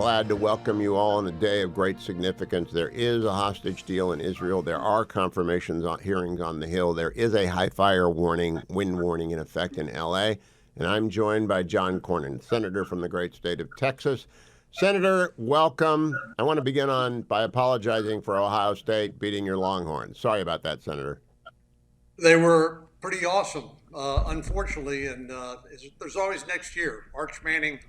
glad to welcome you all on a day of great significance. There is a hostage deal in Israel. There are confirmations on hearings on the Hill. There is a high fire warning, wind warning in effect in L.A. And I'm joined by John Cornyn, senator from the great state of Texas. Senator, welcome. I want to begin by apologizing for Ohio State beating your Longhorns. Sorry about that, Senator. They were pretty awesome, unfortunately, and there's always next year. Arch Manning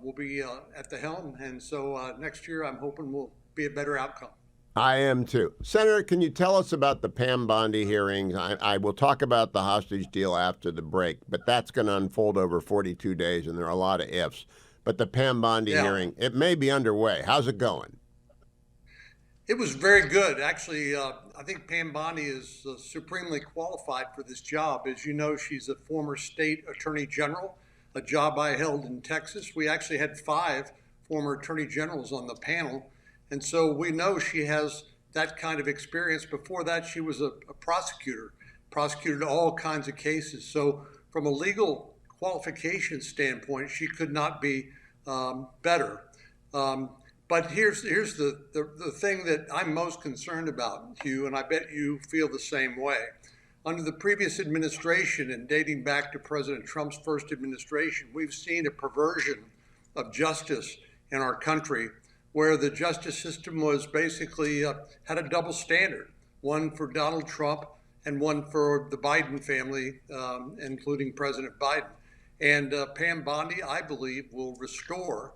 will be at the helm, and so next year I'm hoping will be a better outcome. I am too. Senator, can you tell us about the Pam Bondi hearings? I will talk about the hostage deal after the break, but that's going to unfold over 42 days, and there are a lot of ifs. But the Pam Bondi hearing, it may be underway. How's it going? It was very good. Actually, I think Pam Bondi is supremely qualified for this job. As you know, she's a former state attorney general, a job I held in Texas. We actually had 5 former attorney generals on the panel. And so we know she has that kind of experience. Before that, she was a prosecutor, prosecuted all kinds of cases. So from a legal qualification standpoint, she could not be better. But here's the thing that I'm most concerned about, Hugh, and I bet you feel the same way. Under the previous administration and dating back to President Trump's first administration, we've seen a perversion of justice in our country where the justice system was basically had a double standard, one for Donald Trump and one for the Biden family, including President Biden. And Pam Bondi, I believe, will restore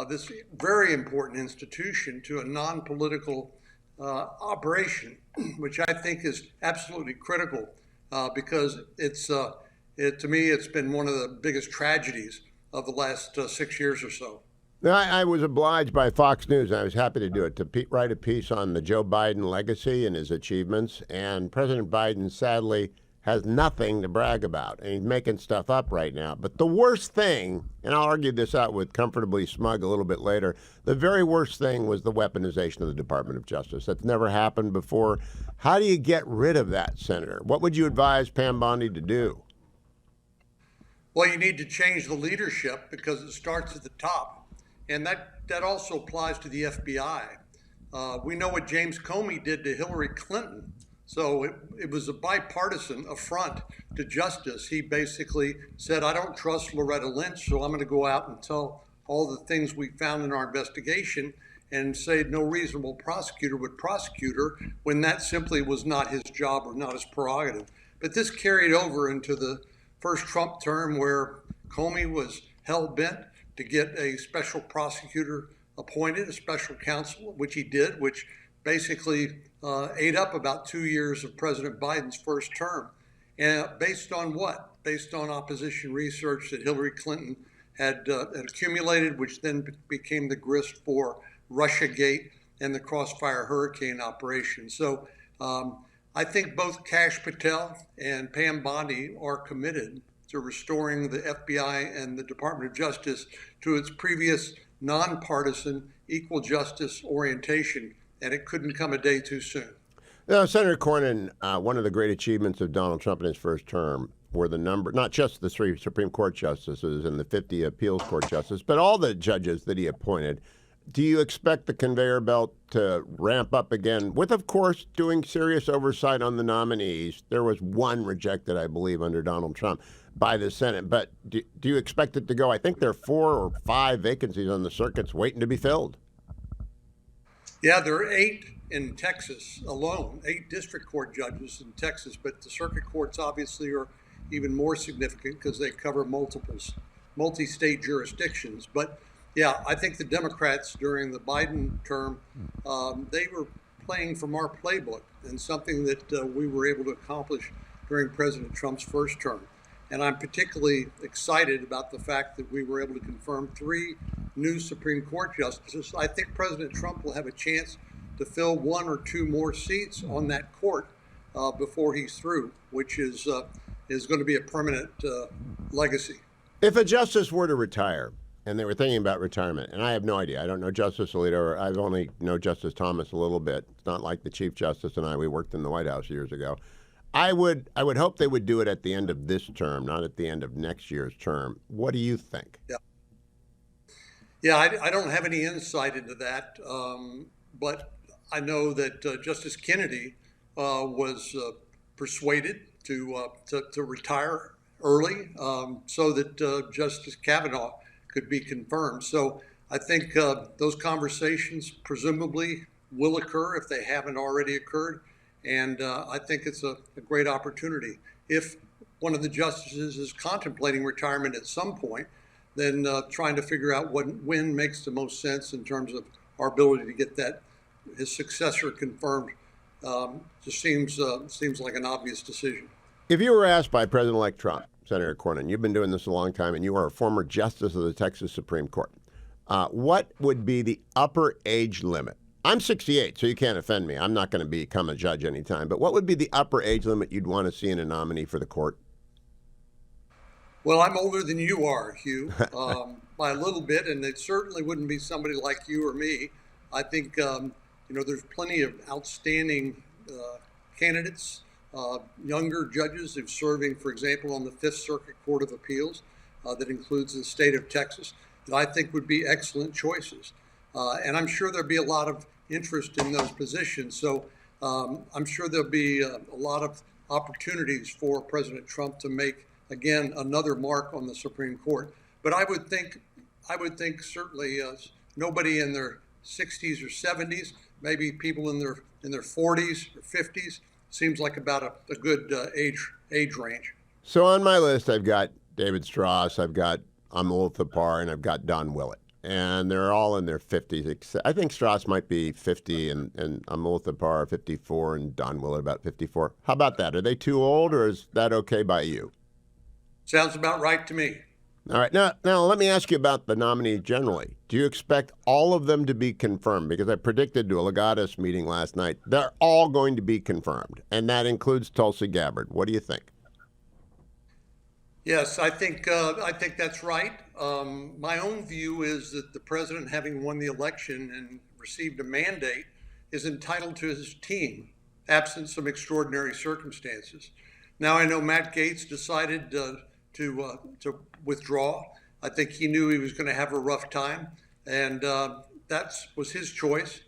this very important institution to a non-political operation, which I think is absolutely critical because to me, it's been one of the biggest tragedies of the last 6 years or so. I was obliged by Fox News, and I was happy to do it, to write a piece on the Joe Biden legacy and his achievements. And President Biden, sadly, has nothing to brag about, and he's making stuff up right now. But the worst thing, and I'll argue this out with Comfortably Smug a little bit later, the very worst thing was the weaponization of the Department of Justice. That's never happened before. How do you get rid of that, Senator? What would you advise Pam Bondi to do? Well, you need to change the leadership because it starts at the top. And that also applies to the FBI. We know what James Comey did to Hillary Clinton. So it was a bipartisan affront to justice. He basically said, I don't trust Loretta Lynch, so I'm going to go out and tell all the things we found in our investigation and say no reasonable prosecutor would prosecute her when that simply was not his job or not his prerogative. But this carried over into the first Trump term where Comey was hell-bent to get a special prosecutor appointed, a special counsel, which he did, which basically ate up about 2 years of President Biden's first term. And based on what? Based on opposition research that Hillary Clinton had accumulated, which then became the grist for Russiagate and the Crossfire Hurricane operation. So I think both Kash Patel and Pam Bondi are committed to restoring the FBI and the Department of Justice to its previous nonpartisan, equal justice orientation, and it couldn't come a day too soon. Now, Senator Cornyn, one of the great achievements of Donald Trump in his first term were the number, not just the 3 Supreme Court justices and the 50 appeals court justices, but all the judges that he appointed. Do you expect the conveyor belt to ramp up again with, of course, doing serious oversight on the nominees? There was one rejected, I believe, under Donald Trump by the Senate. But do you expect it to go? I think there are 4 or 5 vacancies on the circuits waiting to be filled. Yeah, there are 8 in Texas alone, 8 district court judges in Texas, but the circuit courts obviously are even more significant because they cover multi-state jurisdictions. But yeah, I think the Democrats during the Biden term, they were playing from our playbook and something that we were able to accomplish during President Trump's first term. And I'm particularly excited about the fact that we were able to confirm 3 new Supreme Court justices. I think President Trump will have a chance to fill 1 or 2 more seats on that court before he's through, which is going to be a permanent legacy. If a justice were to retire, and they were thinking about retirement, and I have no idea. I don't know Justice Alito, or I've only know Justice Thomas a little bit. It's not like the Chief Justice and I, we worked in the White House years ago. I would hope they would do it at the end of this term, not at the end of next year's term. What do you think? Yeah. Yeah, I don't have any insight into that, but I know that Justice Kennedy was persuaded to retire early so that Justice Kavanaugh could be confirmed. So I think those conversations presumably will occur if they haven't already occurred. And I think it's a great opportunity. If one of the justices is contemplating retirement at some point, then trying to figure out when makes the most sense in terms of our ability to get that his successor confirmed just seems like an obvious decision. If you were asked by President-elect Trump, Senator Cornyn, you've been doing this a long time, and you are a former justice of the Texas Supreme Court, what would be the upper age limit? I'm 68, so you can't offend me. I'm not going to become a judge anytime. But what would be the upper age limit you'd want to see in a nominee for the court? Well, I'm older than you are, Hugh, by a little bit, and it certainly wouldn't be somebody like you or me. I think there's plenty of outstanding candidates, younger judges who've serving, for example, on the Fifth Circuit Court of Appeals, that includes the state of Texas, that I think would be excellent choices. And I'm sure there'll be a lot of interest in those positions. So I'm sure there'll be a lot of opportunities for President Trump to make, again, another mark on the Supreme Court. But I would think certainly nobody in their 60s or 70s, maybe people in their 40s or 50s, seems like about a good age range. So on my list, I've got David Strauss, I've got Amul Thapar, and I've got Don Willett. And they're all in their 50s. I think Strauss might be 50 and Amul Thapar 54 and Don Willett about 54. How about that? Are they too old, or is that okay by you? Sounds about right to me. All right. Now let me ask you about the nominees generally. Do you expect all of them to be confirmed? Because I predicted to a Legatus meeting last night, they're all going to be confirmed, and that includes Tulsi Gabbard. What do you think? Yes, I think that's right. My own view is that the president, having won the election and received a mandate, is entitled to his team, absent some extraordinary circumstances. Now I know Matt Gaetz decided to withdraw. I think he knew he was going to have a rough time, and that was his choice.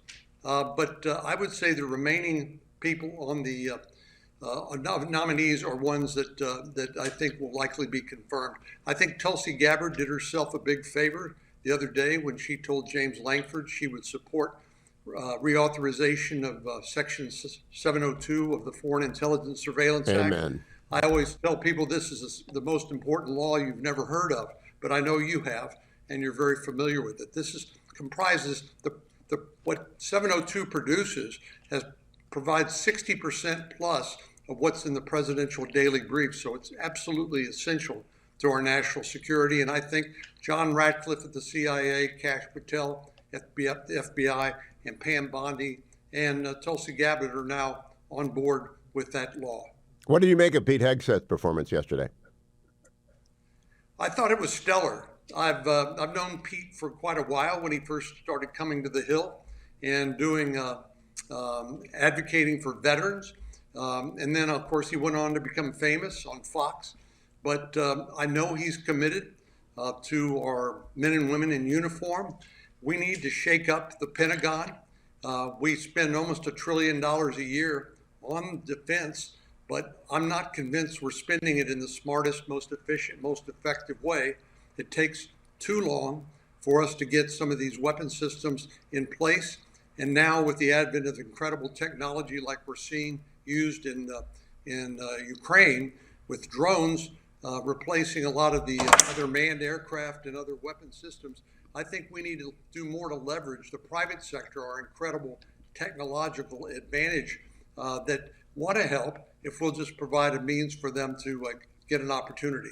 But I would say the remaining people on the nominees are ones that I think will likely be confirmed. I think Tulsi Gabbard did herself a big favor the other day when she told James Langford she would support reauthorization of Section 702 of the Foreign Intelligence Surveillance Act. Amen. I always tell people this is the most important law you've never heard of, but I know you have, and you're very familiar with it. Comprises what 702 produces provides 60% plus of what's in the presidential daily brief. So it's absolutely essential to our national security. And I think John Ratcliffe at the CIA, Kash Patel, the FBI, and Pam Bondi and Tulsi Gabbard are now on board with that law. What did you make of Pete Hegseth's performance yesterday? I thought it was stellar. I've known Pete for quite a while when he first started coming to the Hill and doing advocating for veterans. And then, of course, he went on to become famous on Fox. But I know he's committed to our men and women in uniform. We need to shake up the Pentagon. We spend almost $1 trillion a year on defense, but I'm not convinced we're spending it in the smartest, most efficient, most effective way. It takes too long for us to get some of these weapon systems in place. And now with the advent of incredible technology like we're seeing used in Ukraine with drones replacing a lot of the other manned aircraft and other weapon systems, I think we need to do more to leverage the private sector, our incredible technological advantage that want to help if we'll just provide a means for them to get an opportunity.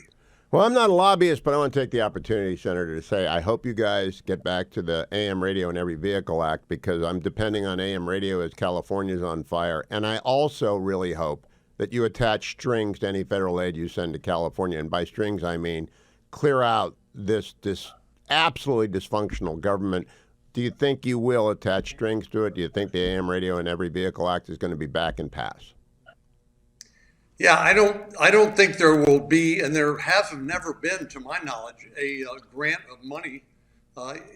Well, I'm not a lobbyist, but I want to take the opportunity, Senator, to say I hope you guys get back to the AM Radio in Every Vehicle Act, because I'm depending on AM radio as California's on fire. And I also really hope that you attach strings to any federal aid you send to California. And by strings, I mean clear out this absolutely dysfunctional government. Do you think you will attach strings to it? Do you think the AM Radio in Every Vehicle Act is going to be back and pass? Yeah, I don't think there will be, and there have never been, to my knowledge, a grant of money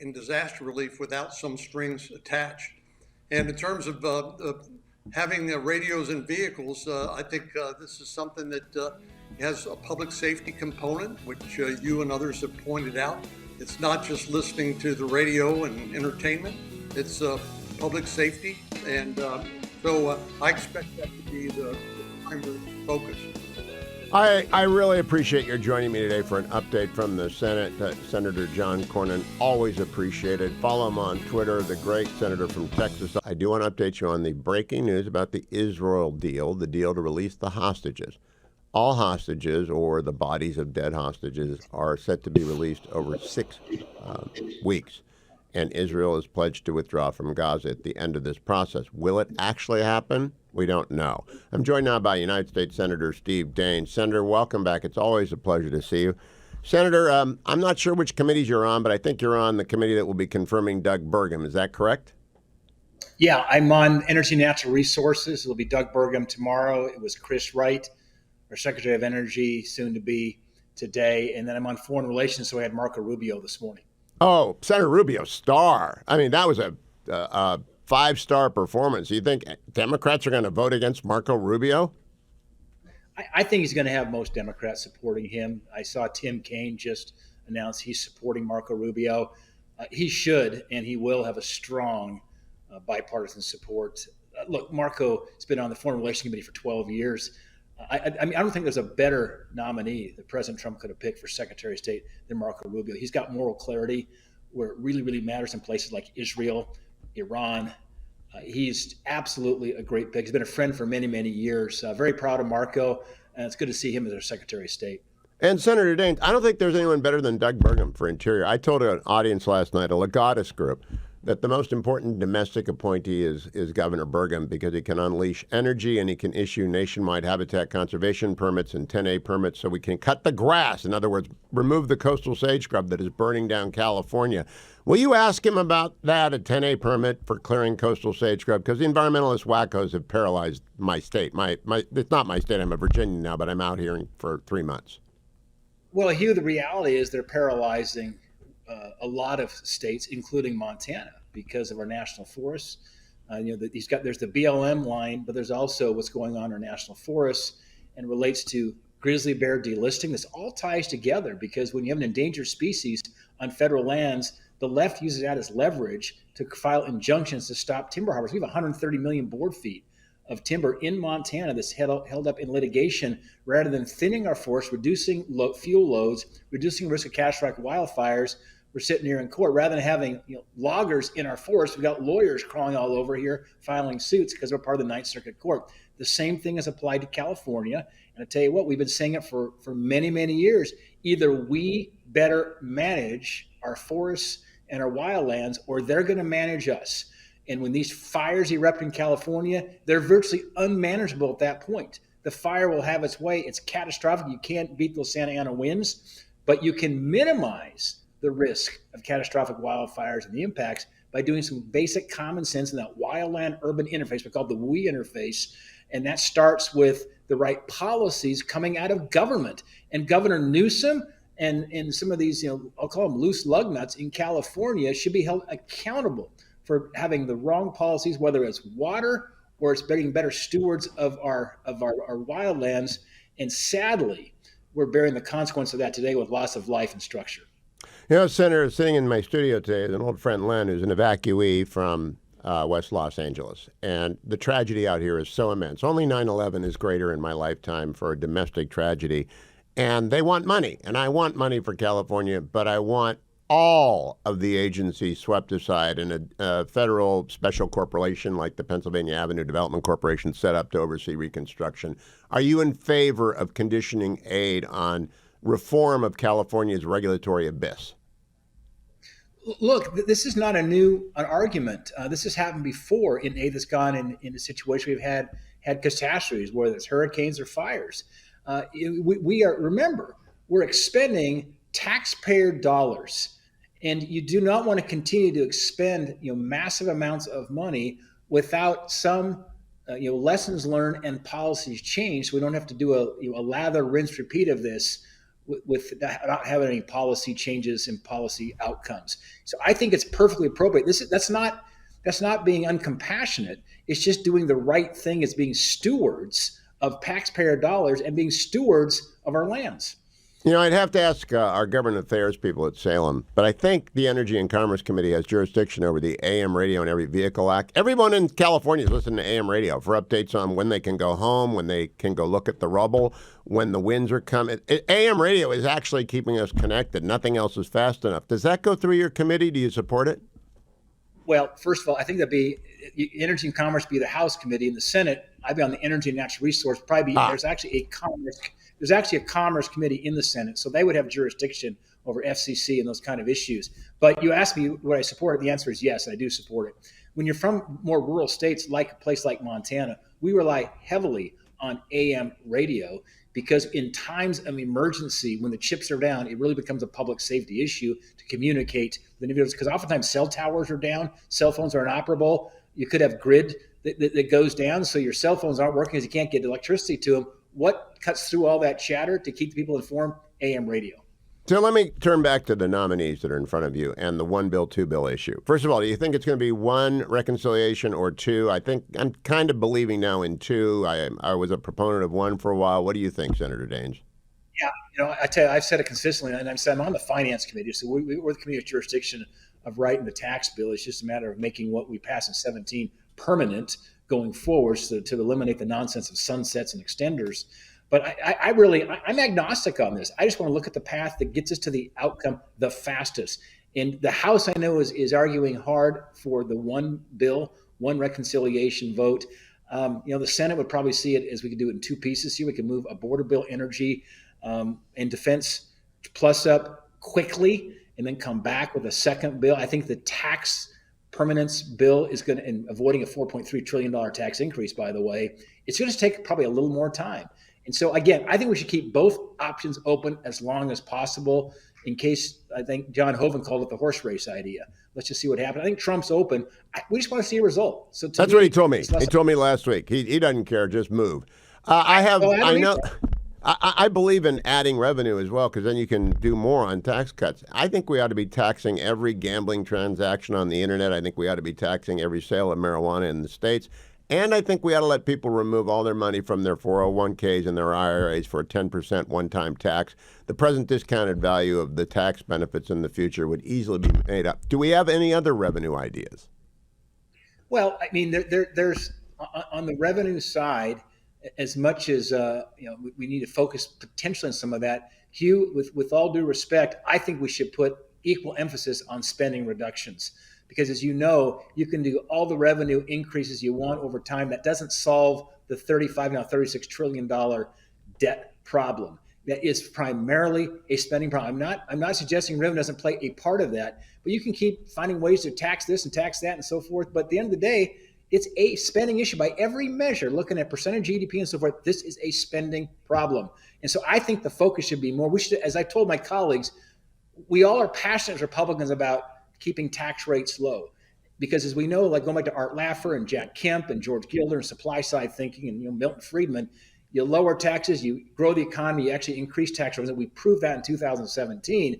in disaster relief without some strings attached. And in terms of having radios in vehicles, I think this is something that has a public safety component, which you and others have pointed out. It's not just listening to the radio and entertainment, it's public safety. And so I expect that to be the primary focus. I really appreciate your joining me today for an update from the Senate. Senator John Cornyn, always appreciated. Follow him on Twitter, the great senator from Texas. I do want to update you on the breaking news about the Israel deal, the deal to release the hostages. All hostages, or the bodies of dead hostages, are set to be released over 6 weeks. And Israel is pledged to withdraw from Gaza at the end of this process. Will it actually happen? We don't know. I'm joined now by United States Senator Steve Daines. Senator, welcome back. It's always a pleasure to see you. Senator, I'm not sure which committees you're on, but I think you're on the committee that will be confirming Doug Burgum. Is that correct? Yeah, I'm on Energy and Natural Resources. It'll be Doug Burgum tomorrow. It was Chris Wright, our Secretary of Energy, soon to be today. And then I'm on Foreign Relations, so I had Marco Rubio this morning. Oh, Senator Rubio, star. I mean, that was a 5-star performance. You think Democrats are going to vote against Marco Rubio? I think he's going to have most Democrats supporting him. I saw Tim Kaine just announce he's supporting Marco Rubio. He should, and he will have a strong bipartisan support. Look, Marco has been on the Foreign Relations Committee for 12 years. I mean, I don't think there's a better nominee that President Trump could have picked for Secretary of State than Marco Rubio. He's got moral clarity where it really, really matters in places like Israel, Iran. He's absolutely a great pick. He's been a friend for many, many years. Very proud of Marco, and it's good to see him as our Secretary of State. And Senator Daines, I don't think there's anyone better than Doug Burgum for Interior. I told an audience last night, a Legatus group, that the most important domestic appointee is Governor Burgum because he can unleash energy and he can issue nationwide habitat conservation permits and 10A permits so we can cut the grass. In other words, remove the coastal sage scrub that is burning down California. Will you ask him about that, a 10A permit for clearing coastal sage scrub? Because the environmentalist wackos have paralyzed my state. It's not my state. I'm a Virginian now, but I'm out here for 3 months. Well, Hugh, the reality is they're paralyzing a lot of states, including Montana, because of our national forests. There's the BLM line, but there's also what's going on in our national forests and relates to grizzly bear delisting. This all ties together because when you have an endangered species on federal lands, the left uses that as leverage to file injunctions to stop timber harvest. We have 130 million board feet of timber in Montana that's held up in litigation. Rather than thinning our forests, reducing fuel loads, reducing risk of catastrophic wildfires, we're sitting here in court. Rather than having loggers in our forest, we've got lawyers crawling all over here filing suits because we're part of the Ninth Circuit Court. The same thing is applied to California. And I tell you what, we've been saying it for many, many years. Either we better manage our forests and our wildlands, or they're going to manage us. And when these fires erupt in California, they're virtually unmanageable at that point. The fire will have its way. It's catastrophic. You can't beat those Santa Ana winds, but you can minimize the risk of catastrophic wildfires and the impacts by doing some basic common sense in that wildland-urban interface. We call it the WE interface, and that starts with the right policies coming out of government. And Governor Newsom and some of these, I'll call them loose lug nuts in California should be held accountable for having the wrong policies, whether it's water or it's being better stewards of our wildlands. And sadly, we're bearing the consequence of that today with loss of life and structure. Senator, sitting in my studio today is an old friend, Len, who's an evacuee from West Los Angeles. And the tragedy out here is so immense. Only 9/11 is greater in my lifetime for a domestic tragedy. And they want money. And I want money for California, but I want all of the agencies swept aside and a federal special corporation like the Pennsylvania Avenue Development Corporation set up to oversee reconstruction. Are you in favor of conditioning aid on reform of California's regulatory abyss? Look, this is not an argument. This has happened before in aid that's gone in a situation we've had catastrophes, whether it's hurricanes or fires. Remember, we're expending taxpayer dollars, and you do not want to continue to expend massive amounts of money without some lessons learned and policies changed. So we don't have to do a lather, rinse, repeat of this with not having any policy changes and policy outcomes. So I think it's perfectly appropriate. That's not being uncompassionate. It's just doing the right thing as being stewards of taxpayer dollars and being stewards of our lands. I'd have to ask our government affairs people at Salem, but I think the Energy and Commerce Committee has jurisdiction over the AM radio and every vehicle act. Everyone in California is listening to AM radio for updates on when they can go home, when they can go look at the rubble, when the winds are coming. AM radio is actually keeping us connected. Nothing else is fast enough. Does that go through your committee? Do you support it? Well, first of all, I think that'd be Energy and Commerce be the House committee. In the Senate, I'd be on the Energy and Natural Resource. There's actually a Commerce committee in the Senate, so they would have jurisdiction over FCC and those kind of issues. But you asked me would I support it? The answer is yes, I do support it. When you're from more rural states, like a place like Montana, we rely heavily on AM radio because in times of emergency, when the chips are down, it really becomes a public safety issue to communicate with individuals. Because oftentimes cell towers are down, cell phones are inoperable. You could have grid that goes down, so your cell phones aren't working because you can't get electricity to them. What cuts through all that chatter to keep the people informed? AM radio. So let me turn back to the nominees that are in front of you and the one bill, two bill issue. First of all, do you think it's going to be one reconciliation or two? I think I'm kind of believing now in two. I was a proponent of one for a while. What do you think, Senator Daines? Yeah, I tell you, I've said it consistently, and I'm on the Finance Committee, so we're the committee of jurisdiction of writing the tax bill. It's just a matter of making what we pass in 17 permanent going forward, so to eliminate the nonsense of sunsets and extenders. But I'm agnostic on this. I just want to look at the path that gets us to the outcome the fastest. And the House, I know, is arguing hard for the one bill, one reconciliation vote. The Senate would probably see it as we could do it in two pieces here. We can move a border bill, energy, and defense plus up quickly, and then come back with a second bill. I think the tax permanence bill is going to, and avoiding a $4.3 trillion tax increase, by the way, it's going to take probably a little more time. And so, again, I think we should keep both options open as long as possible in case, I think John Hoeven called it the horse race idea. Let's just see what happens. I think Trump's open. We just want to see a result. So that's what he told me. He told me last week. He doesn't care. Just move. I believe in adding revenue as well, because then you can do more on tax cuts. I think we ought to be taxing every gambling transaction on the internet. I think we ought to be taxing every sale of marijuana in the States. And I think we ought to let people remove all their money from their 401ks and their IRAs for a 10% one-time tax. The present discounted value of the tax benefits in the future would easily be made up. Do we have any other revenue ideas? Well, I mean, there's on the revenue side, as much as we need to focus potentially on some of that. Hugh, with all due respect, I think we should put equal emphasis on spending reductions. Because as you know, you can do all the revenue increases you want over time. That doesn't solve the $36 trillion debt problem. That is primarily a spending problem. I'm not suggesting revenue doesn't play a part of that, but you can keep finding ways to tax this and tax that and so forth. But at the end of the day, it's a spending issue by every measure, looking at percentage GDP and so forth. This is a spending problem. And so I think the focus should be more. We should, as I told my colleagues, we all are passionate as Republicans about keeping tax rates low. Because as we know, like going back to Art Laffer and Jack Kemp and George Gilder and supply side thinking and Milton Friedman, you lower taxes, you grow the economy, you actually increase tax revenue. We proved that in 2017.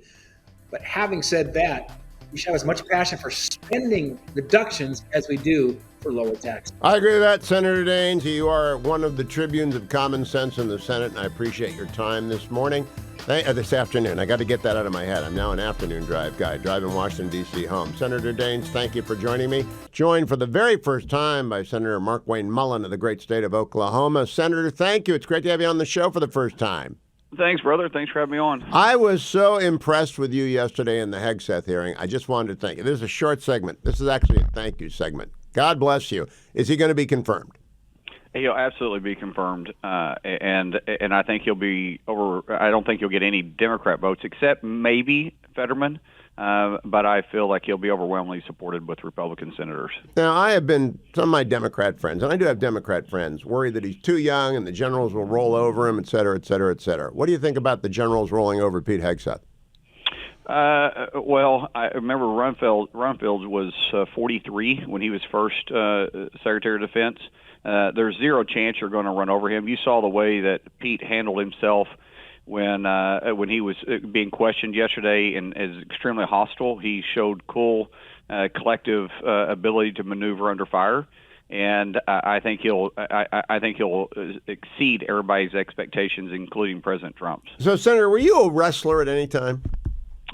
But having said that, we should have as much passion for spending reductions as we do for lower taxes. I agree with that, Senator Daines. You are one of the tribunes of common sense in the Senate, and I appreciate your time this morning. This afternoon. I got to get that out of my head. I'm now an afternoon drive guy, driving Washington, D.C. home. Senator Daines, thank you for joining me. Joined for the very first time by Senator Mark Wayne Mullen of the great state of Oklahoma. Senator, thank you. It's great to have you on the show for the first time. Thanks, brother. Thanks for having me on. I was so impressed with you yesterday in the Hegseth hearing. I just wanted to thank you. This is a short segment. This is actually a thank you segment. God bless you. Is he going to be confirmed? He'll absolutely be confirmed, and I think he'll be over. I don't think he'll get any Democrat votes, except maybe Fetterman. But I feel like he'll be overwhelmingly supported with Republican senators. Now, I have been, some of my Democrat friends, and I do have Democrat friends, worried that he's too young and the generals will roll over him, et cetera, et cetera, et cetera. What do you think about the generals rolling over Pete Hegseth? Well, I remember Rumfield was 43 when he was first Secretary of Defense. There's zero chance you're going to run over him. You saw the way that Pete handled himself when he was being questioned yesterday and is extremely hostile. He showed cool collective ability to maneuver under fire. And I think he'll exceed everybody's expectations, including President Trump's. So, Senator, were you a wrestler at any time?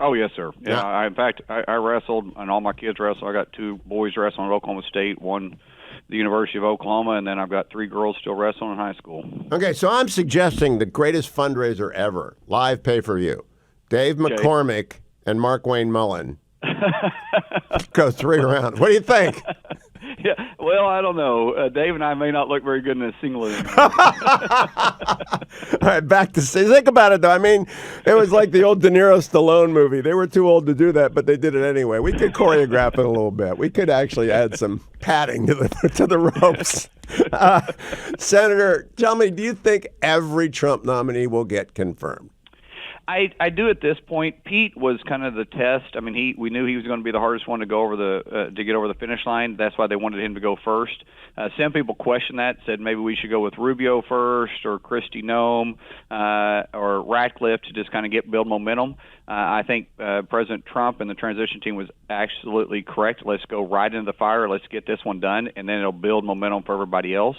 Oh yes, sir. Yeah, Yeah. in fact, I wrestled, and all my kids wrestle. I got 2 boys wrestling at Oklahoma State, one the University of Oklahoma, and then I've got 3 girls still wrestling in high school. Okay, so I'm suggesting the greatest fundraiser ever, live pay-per-view. Dave McCormick and Mark Wayne Mullen go 3 rounds. What do you think? Yeah, well, I don't know. Dave and I may not look very good in a singlet. All right, back to think about it though. I mean, it was like the old De Niro Stallone movie. They were too old to do that, but they did it anyway. We could choreograph it a little bit. We could actually add some padding to the ropes. Senator, tell me, do you think every Trump nominee will get confirmed? I do at this point. Pete was kind of the test. I mean, we knew he was going to be the hardest one to go over to get over the finish line. That's why they wanted him to go first. Some people questioned that, said maybe we should go with Rubio first, or Kristi Noem, or Ratcliffe to just kind of build momentum. I think President Trump and the transition team was absolutely correct. Let's go right into the fire. Let's get this one done, and then it'll build momentum for everybody else.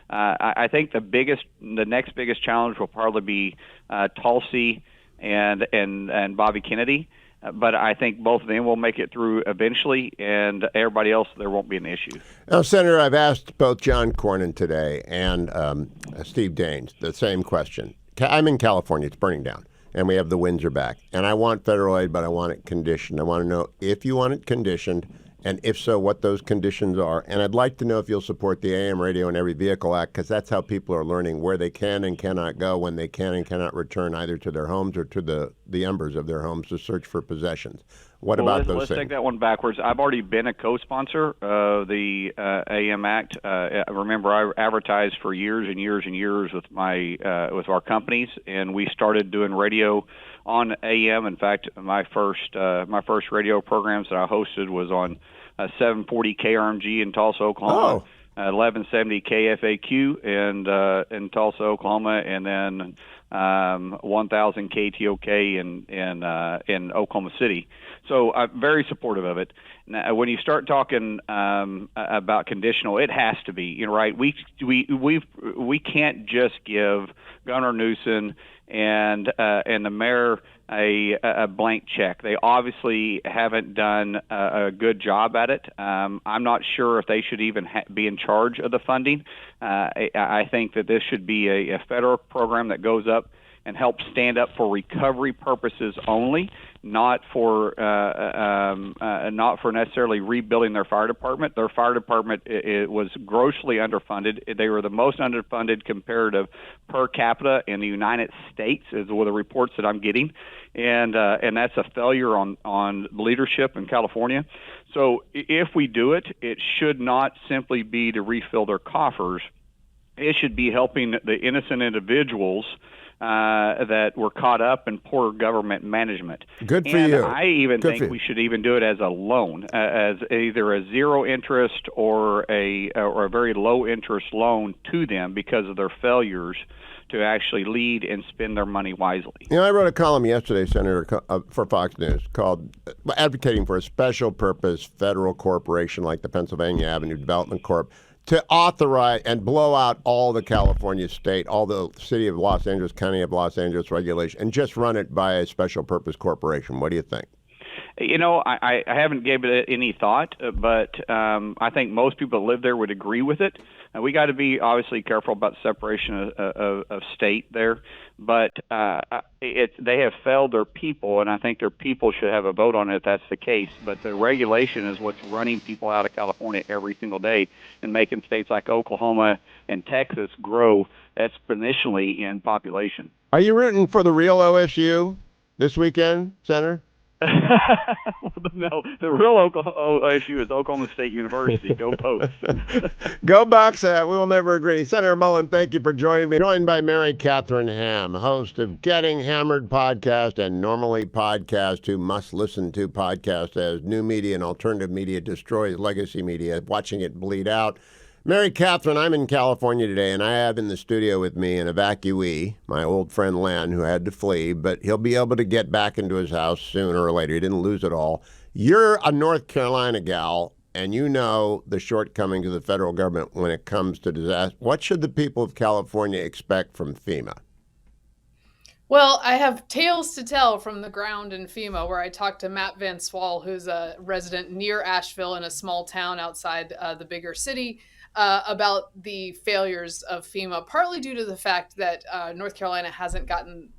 I think the next biggest challenge will probably be Tulsi and Bobby Kennedy, but I think both of them will make it through eventually, and everybody else, there won't be an issue. Now, Senator, I've asked both John Cornyn today and Steve Daines the same question. I'm in California. It's burning down, and we have the Windsor back. And I want federal aid, but I want it conditioned. I want to know if you want it conditioned, and if so, what those conditions are. And I'd like to know if you'll support the AM Radio and Every Vehicle Act, because that's how people are learning where they can and cannot go when they can and cannot return either to their homes or to the embers of their homes to search for possessions. What about those let's things? take that one backwards. I've already been a co-sponsor of the AM Act. Remember, I advertised for years and years and years with with our companies, and we started doing radio on AM. In fact, my first radio programs that I hosted was on 740 KRMG in Tulsa, Oklahoma. 1170 KFAQ in Tulsa, Oklahoma, and then 1000 KTOK in Oklahoma City. So I'm very supportive of it. Now, when you start talking about conditional, it has to be. You know, right? We can't just give Governor Newsom and the mayor a blank check. They obviously haven't done a good job at it. I'm not sure if they should even be in charge of the funding. I think that this should be a federal program that goes up and helps stand up for recovery purposes only, not for necessarily rebuilding their fire department. Their fire department it was grossly underfunded. They were the most underfunded comparative per capita in the United States, is one of the reports that I'm getting, and that's a failure on leadership in California. So if we do it, it should not simply be to refill their coffers. It should be helping the innocent individuals that were caught up in poor government management. Good for and you. I even think we should even do it as a loan, as either a zero interest or a very low interest loan to them because of their failures to actually lead and spend their money wisely. You know, I wrote a column yesterday, Senator, for Fox News called advocating for a special purpose federal corporation like the Pennsylvania Avenue Development Corp. To authorize and blow out all the California state, all the city of Los Angeles, county of Los Angeles regulation, and just run it by a special purpose corporation. What do you think? You know, I haven't given it any thought, but I think most people that live there would agree with it. We got to be obviously careful about separation of state there, but they have failed their people, and I think their people should have a vote on it if that's the case. But the regulation is what's running people out of California every single day and making states like Oklahoma and Texas grow exponentially in population. Are you rooting for the real OSU this weekend, Senator? No, the real OSU is Oklahoma State University. Go Post. Go Bucks. We will never agree. Senator Mullen, thank you for joining me. Joined by Mary Catherine Ham, host of Getting Hammered podcast and Normally podcast, who must listen to podcast as new media and alternative media destroys legacy media, watching it bleed out. Mary Catherine, I'm in California today, and I have in the studio with me an evacuee, my old friend Len, who had to flee, but he'll be able to get back into his house sooner or later. He didn't lose it all. You're a North Carolina gal, and you know the shortcomings of the federal government when it comes to disaster. What should the people of California expect from FEMA? Well, I have tales to tell from the ground in FEMA, where I talked to Matt Van Swal, who's a resident near Asheville in a small town outside the bigger city, about the failures of FEMA, partly due to the fact that North Carolina hasn't gotten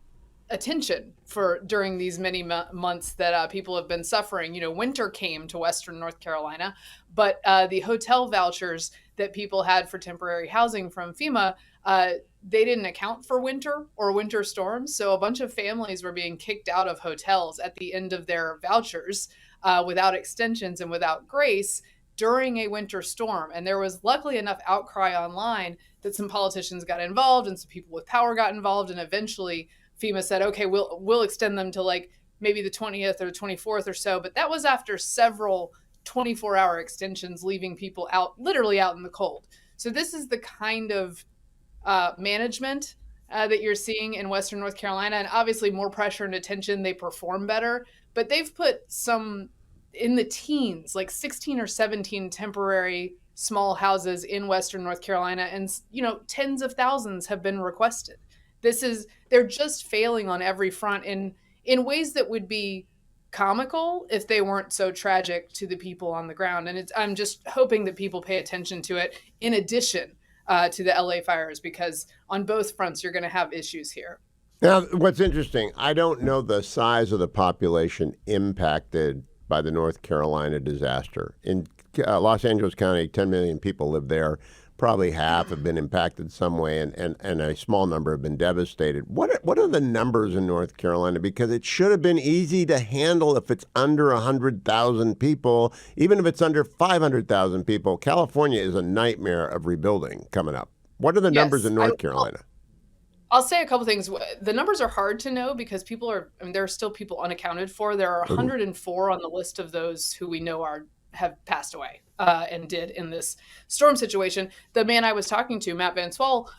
attention for during these many months that people have been suffering. Winter came to Western North Carolina, but the hotel vouchers that people had for temporary housing from FEMA, they didn't account for winter or winter storms. So a bunch of families were being kicked out of hotels at the end of their vouchers without extensions and without grace during a winter storm. And there was luckily enough outcry online that some politicians got involved and some people with power got involved. And eventually FEMA said, okay, we'll extend them to like maybe the 20th or the 24th or so. But that was after several 24-hour extensions, leaving people literally out in the cold. So this is the kind of management that you're seeing in Western North Carolina, and obviously more pressure and attention, they perform better. But they've put some in the teens, like 16 or 17 temporary small houses in Western North Carolina, and tens of thousands have been requested. They're just failing on every front in ways that would be comical if they weren't so tragic to the people on the ground. And I'm just hoping that people pay attention to it in addition to the LA fires, because on both fronts, you're going to have issues here. Now, what's interesting, I don't know the size of the population impacted by the North Carolina disaster. In Los Angeles County, 10 million people live there. Probably half have been impacted some way, and a small number have been devastated. What are the numbers in North Carolina? Because it should have been easy to handle if it's under 100,000 people, even if it's under 500,000 people. California is a nightmare of rebuilding coming up. What are the numbers in North Carolina? I'll say a couple things. The numbers are hard to know because there are still people unaccounted for. There are 104 on the list of those who we know have passed away and did in this storm situation. The man I was talking to, Matt Van Swal,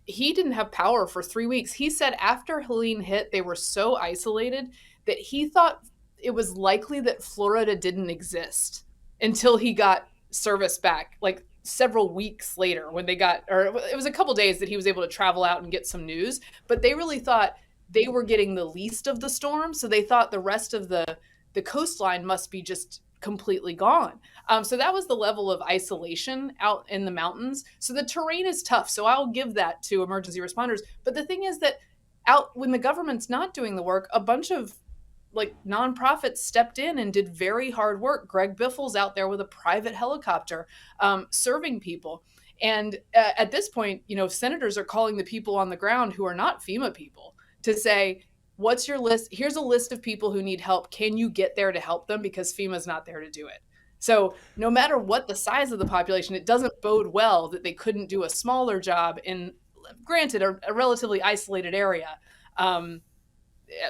he didn't have power for 3 weeks. He said after Helene hit, they were so isolated that he thought it was likely that Florida didn't exist until he got service back, like several weeks later when it was a couple days that he was able to travel out and get some news. But they really thought they were getting the least of the storm. So they thought the rest of the coastline must be just completely gone. So that was the level of isolation out in the mountains. So the terrain is tough. So I'll give that to emergency responders. But the thing is that when the government's not doing the work, a bunch of nonprofits stepped in and did very hard work. Greg Biffle's out there with a private helicopter serving people. And at this point, senators are calling the people on the ground who are not FEMA people to say, what's your list? Here's a list of people who need help. Can you get there to help them? Because FEMA's not there to do it. So no matter what the size of the population, it doesn't bode well that they couldn't do a smaller job in, granted, a relatively isolated area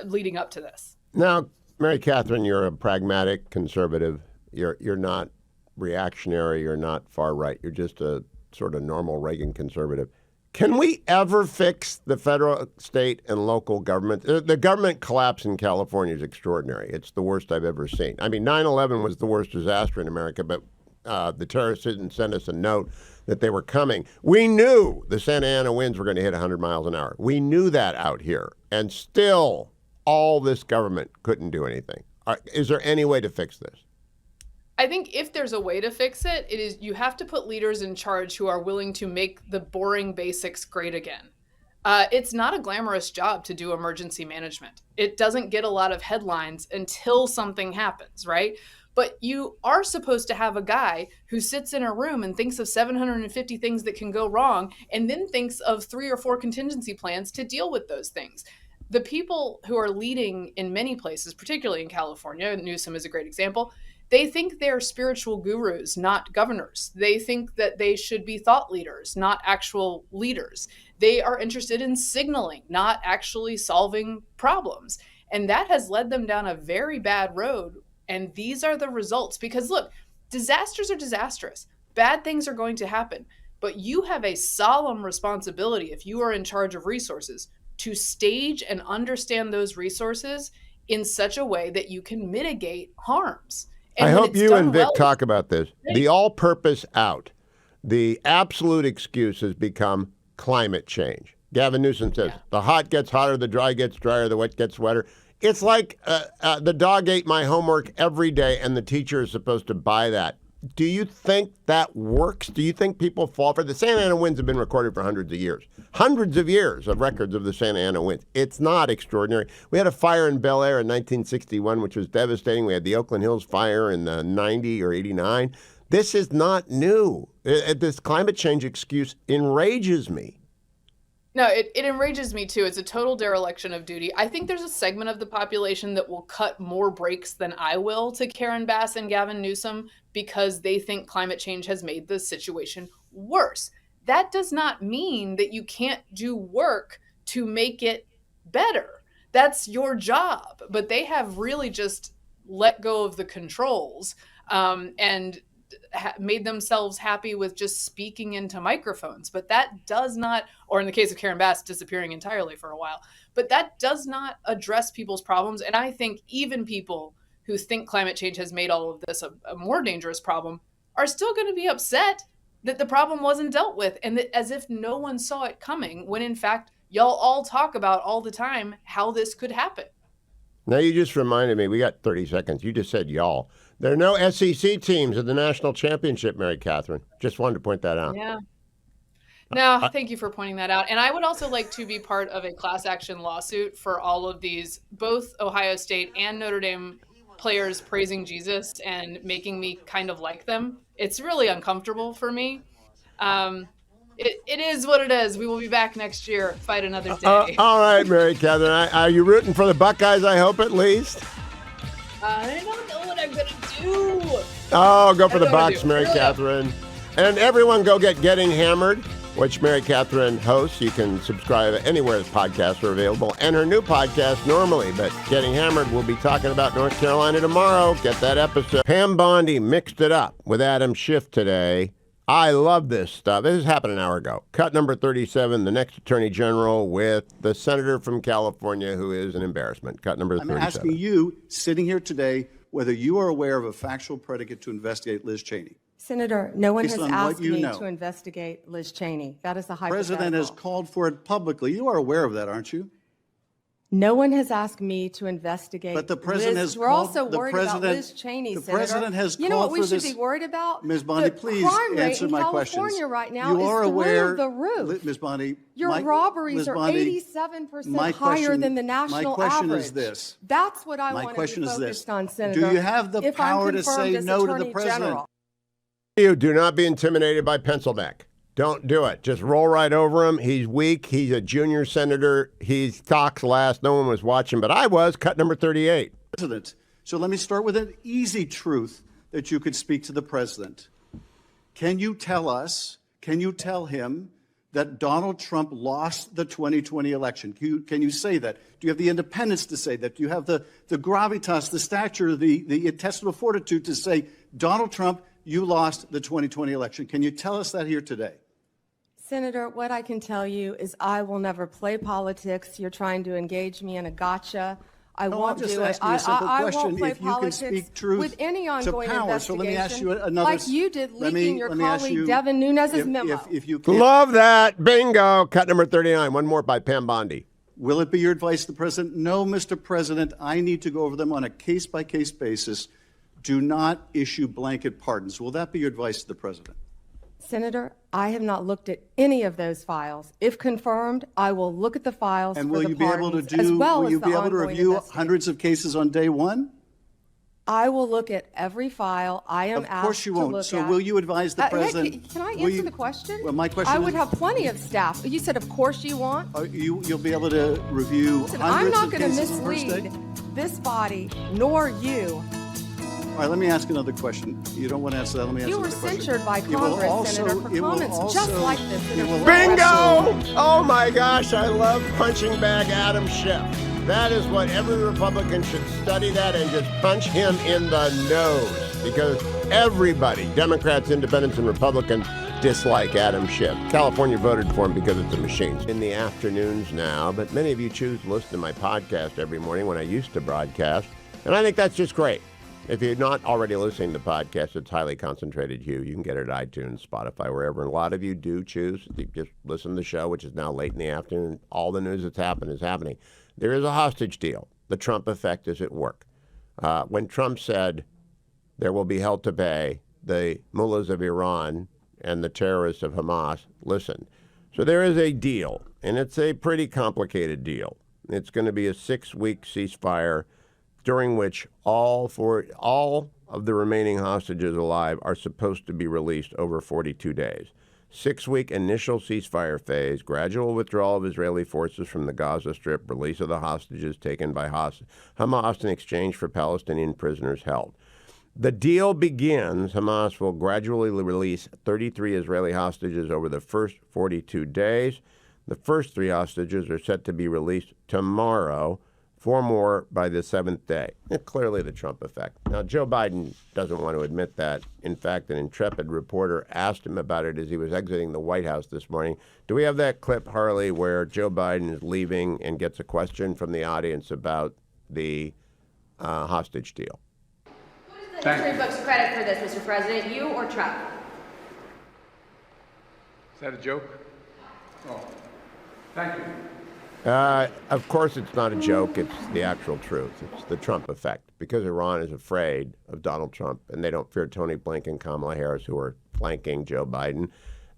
leading up to this. Now, Mary Catherine, you're a pragmatic conservative. You're not reactionary. You're not far right. You're just a sort of normal Reagan conservative. Can we ever fix the federal, state, and local government? The government collapse in California is extraordinary. It's the worst I've ever seen. I mean, 9/11 was the worst disaster in America, but the terrorists didn't send us a note that they were coming. We knew the Santa Ana winds were going to hit 100 miles an hour. We knew that out here, and still all this government couldn't do anything. Is there any way to fix this? I think if there's a way to fix it, it is you have to put leaders in charge who are willing to make the boring basics great again. It's not a glamorous job to do emergency management. It doesn't get a lot of headlines until something happens, right? But you are supposed to have a guy who sits in a room and thinks of 750 things that can go wrong, and then thinks of 3 or 4 contingency plans to deal with those things. The people who are leading in many places, particularly in California, Newsom is a great example, they think they're spiritual gurus, not governors. They think that they should be thought leaders, not actual leaders. They are interested in signaling, not actually solving problems. And that has led them down a very bad road. And these are the results. Because look, disasters are disastrous. bad things are going to happen. But you have a solemn responsibility, if you are in charge of resources, to stage and understand those resources in such a way that you can mitigate harms. And I when hope it's you done and Vic well, talk about this. The all-purpose out. The absolute excuse has become climate change. Gavin Newsom says, the hot gets hotter, the dry gets drier, the wet gets wetter. It's like the dog ate my homework every day, and the teacher is supposed to buy that. Do you think that works? Do you think people fall for it? The Santa Ana winds have been recorded for hundreds of years. Hundreds of years of records of the Santa Ana winds. It's not extraordinary. We had a fire in Bel Air in 1961, which was devastating. We had the Oakland Hills fire in 90 or 89. This is not new. This climate change excuse enrages me. No, it enrages me too. It's a total dereliction of duty. I think there's a segment of the population that will cut more breaks than I will to Karen Bass and Gavin Newsom because they think climate change has made the situation worse. That does not mean that you can't do work to make it better. That's your job. But they have really just let go of the controls and made themselves happy with just speaking into microphones. But that does not, or in the case of Karen Bass, disappearing entirely for a while, but that does not address people's problems. And I think even people who think climate change has made all of this a more dangerous problem are still going to be upset that the problem wasn't dealt with, and that as if no one saw it coming, when in fact, y'all all talk about all the time how this could happen. Now you just reminded me, we got 30 seconds. You just said y'all. There are no SEC teams at the national championship, Mary Catherine. Just wanted to point that out. Yeah. No, thank you for pointing that out. And I would also like to be part of a class action lawsuit for all of these, both Ohio State and Notre Dame players praising Jesus and making me kind of like them. It's really uncomfortable for me. It is what it is. We will be back next year. Fight another day. All right, Mary Catherine. Are you rooting for the Buckeyes, I hope, at least? I don't know what I'm going to do. Oh, go for the I know what to Bucks, do. Mary Really? Catherine. And everyone go get Getting Hammered, which Mary Catherine hosts. You can subscribe anywhere podcasts are available. And her new podcast, Normally, but Getting Hammered, we'll be talking about North Carolina tomorrow. Get that episode. Pam Bondi mixed it up with Adam Schiff today. I love this stuff. This happened an hour ago. Cut number 37, the next Attorney General with the senator from California who is an embarrassment. Cut number 37. I'm asking you, sitting here today, whether you are aware of a factual predicate to investigate Liz Cheney. Senator, no one Based has on what asked you me know. to investigate Liz Cheney. That is a The hypothetical. president has called for it publicly. You are aware of that, aren't you? No one has asked me to investigate. But the president Liz. has We're called- also the worried about president- Liz Cheney, the Senator. president has You know what called we for should this- be worried about? Ms. Bondi, The please crime rate answer in my California questions. right now You is are through aware, the roof. Ms. Bondi, Your my- robberies Ms. are Bondi, 87% my higher question- than the national my question average. is this. That's what I My want to question be is focused this. on, Senator. Do you have the if I'm power to confirmed say as no to the Attorney president? General. You do not be intimidated by Pencilneck. Don't do it. Just roll right over him. He's weak. He's a junior senator. He talks last. No one was watching, but I was. Cut number 38. President. So let me start with an easy truth that you could speak to the president. Can you tell us, can you tell him that Donald Trump lost the 2020 election? Can you say that? Do you have the independence to say that? Do you have the gravitas, the stature, the intestinal fortitude to say, Donald Trump, you lost the 2020 election? Can you tell us that here today? Senator, what I can tell you is I will never play politics. You're trying to engage me in a gotcha. I No, won't I'm just do it. asking you a simple I question. won't play If you can politics speak truth with any to ongoing power. investigation. So let me ask you another. like you did let leaking me- your let me ask colleague you, Devin Nunes's if- memo. If you can, Love that. Bingo. Cut number 39. One more by Pam Bondi. will it be your advice to the president? No, Mr. President, I need to go over them on a case-by-case basis. Do not issue blanket pardons. Will that be your advice to the president? Senator, I have not looked at any of those files. If confirmed, I will look at the files And for will the you be able to pardons, as do? well Will as you the be able to ongoing review investigation. hundreds of cases on day one? I will look at every file I am Of course asked you to won't. look So at. will you advise the Hey, president? can I will answer you- the question? Well, my question I would is- have plenty of staff. You said, of course you want. You'll be able to review Listen, I'm hundreds not of going to cases the first day? mislead this body nor you. All right, let me ask another question. You don't want to answer that. Let me answer You were another question. censured by It will Congress, also- Senator, for it will comments just also- like this. it will Bingo! also- Oh my gosh, I love punching bag Adam Schiff. That is what every Republican should study that and just punch him in the nose because Everybody, Democrats, Independents, and Republicans, dislike Adam Schiff. California voted for him because it's a machine. In the afternoons now, but many of you choose to listen to my podcast every morning when I used to broadcast, and I think that's just great. If you're not already listening to podcasts, it's highly concentrated, Hugh. You can get it at iTunes, Spotify, wherever. And a lot of you do choose to just listen to the show, which is now late in the afternoon. All the news that's happened is happening. There is a hostage deal. The Trump effect is at work. When Trump said there will be hell to pay, the mullahs of Iran and the terrorists of Hamas listened. So there is a deal, and it's a pretty complicated deal. It's going to be a 6-week ceasefire during which all of the remaining hostages alive are supposed to be released over 42 days. 6-week initial ceasefire phase, gradual withdrawal of Israeli forces from the Gaza Strip, release of the hostages taken by Hamas in exchange for Palestinian prisoners held. The deal begins. Hamas will gradually release 33 Israeli hostages over the first 42 days. The first 3 hostages are set to be released tomorrow, 4 more by the 7th day. Clearly the Trump effect. Now, Joe Biden doesn't want to admit that. In fact, an intrepid reporter asked him about it as he was exiting the White House this morning. Do we have that clip, Harley, where Joe Biden is leaving and gets a question from the audience about the hostage deal? Who does the history books credit for this, Mr. President, you or Trump? Is that a joke? Oh, thank you. Of course, it's not a joke. It's the actual truth. It's the Trump effect. Because Iran is afraid of Donald Trump and they don't fear Tony Blinken, Kamala Harris, who are flanking Joe Biden,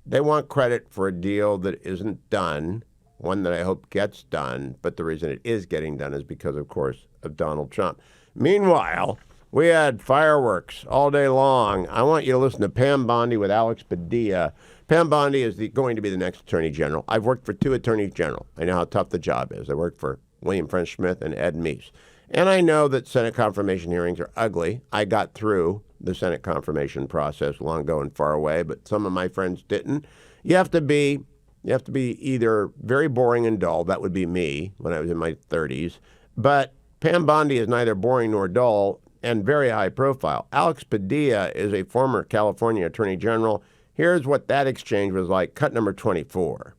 they want credit for a deal that isn't done, one that I hope gets done. But the reason it is getting done is because, of course, of Donald Trump. Meanwhile, we had fireworks all day long. I want you to listen to Pam Bondi with Alex Padilla. Pam Bondi is going to be the next Attorney General. I've worked for 2 Attorneys General. I know how tough the job is. I worked for William French Smith and Ed Meese. And I know that Senate confirmation hearings are ugly. I got through the Senate confirmation process long ago and far away, but some of my friends didn't. You have to be either very boring and dull. That would be me when I was in my 30s. But Pam Bondi is neither boring nor dull and very high profile. Alex Padilla is a former California Attorney General. Here's what that exchange was like. Cut number 24.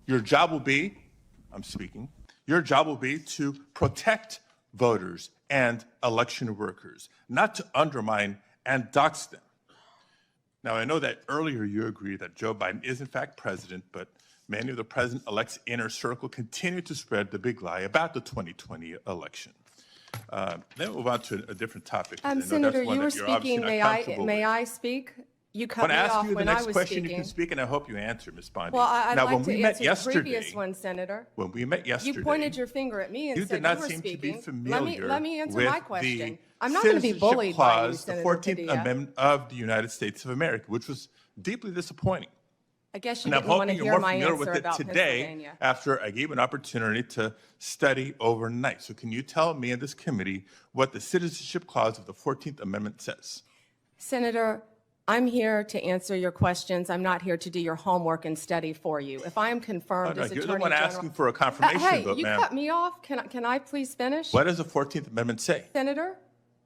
Your job will be, your job will be to protect voters and election workers, not to undermine and dox them. Now, I know that earlier you agreed that Joe Biden is in fact president, but many of the president-elect's inner circle continue to spread the big lie about the 2020 election. Then we'll move on to a different topic. Senator, you were speaking. May I speak? You cut me off when I was speaking. When I ask you the next question, you can speak, and I hope you answer, Ms. Bondi. Well, I'd like to answer the previous one, Senator. When we met yesterday, you pointed your finger at me and you said did not you were seem speaking. to be familiar Let me answer with my question. I'm not the going to be bullied by you, clause, the Senator 14th Padilla. Amendment of the United States of America, which was deeply disappointing. I guess you And I'm didn't want to hoping hear you're more my familiar answer with it about today Pennsylvania. after I gave an opportunity to study overnight. So can you tell me and this committee what the Citizenship Clause of the 14th Amendment says? Senator, I'm here to answer your questions. I'm not here to do your homework and study for you. If I am confirmed as You're Attorney the one General, asking for a confirmation hey, vote, you ma'am. cut me off. Can I please finish? What does the 14th Amendment say?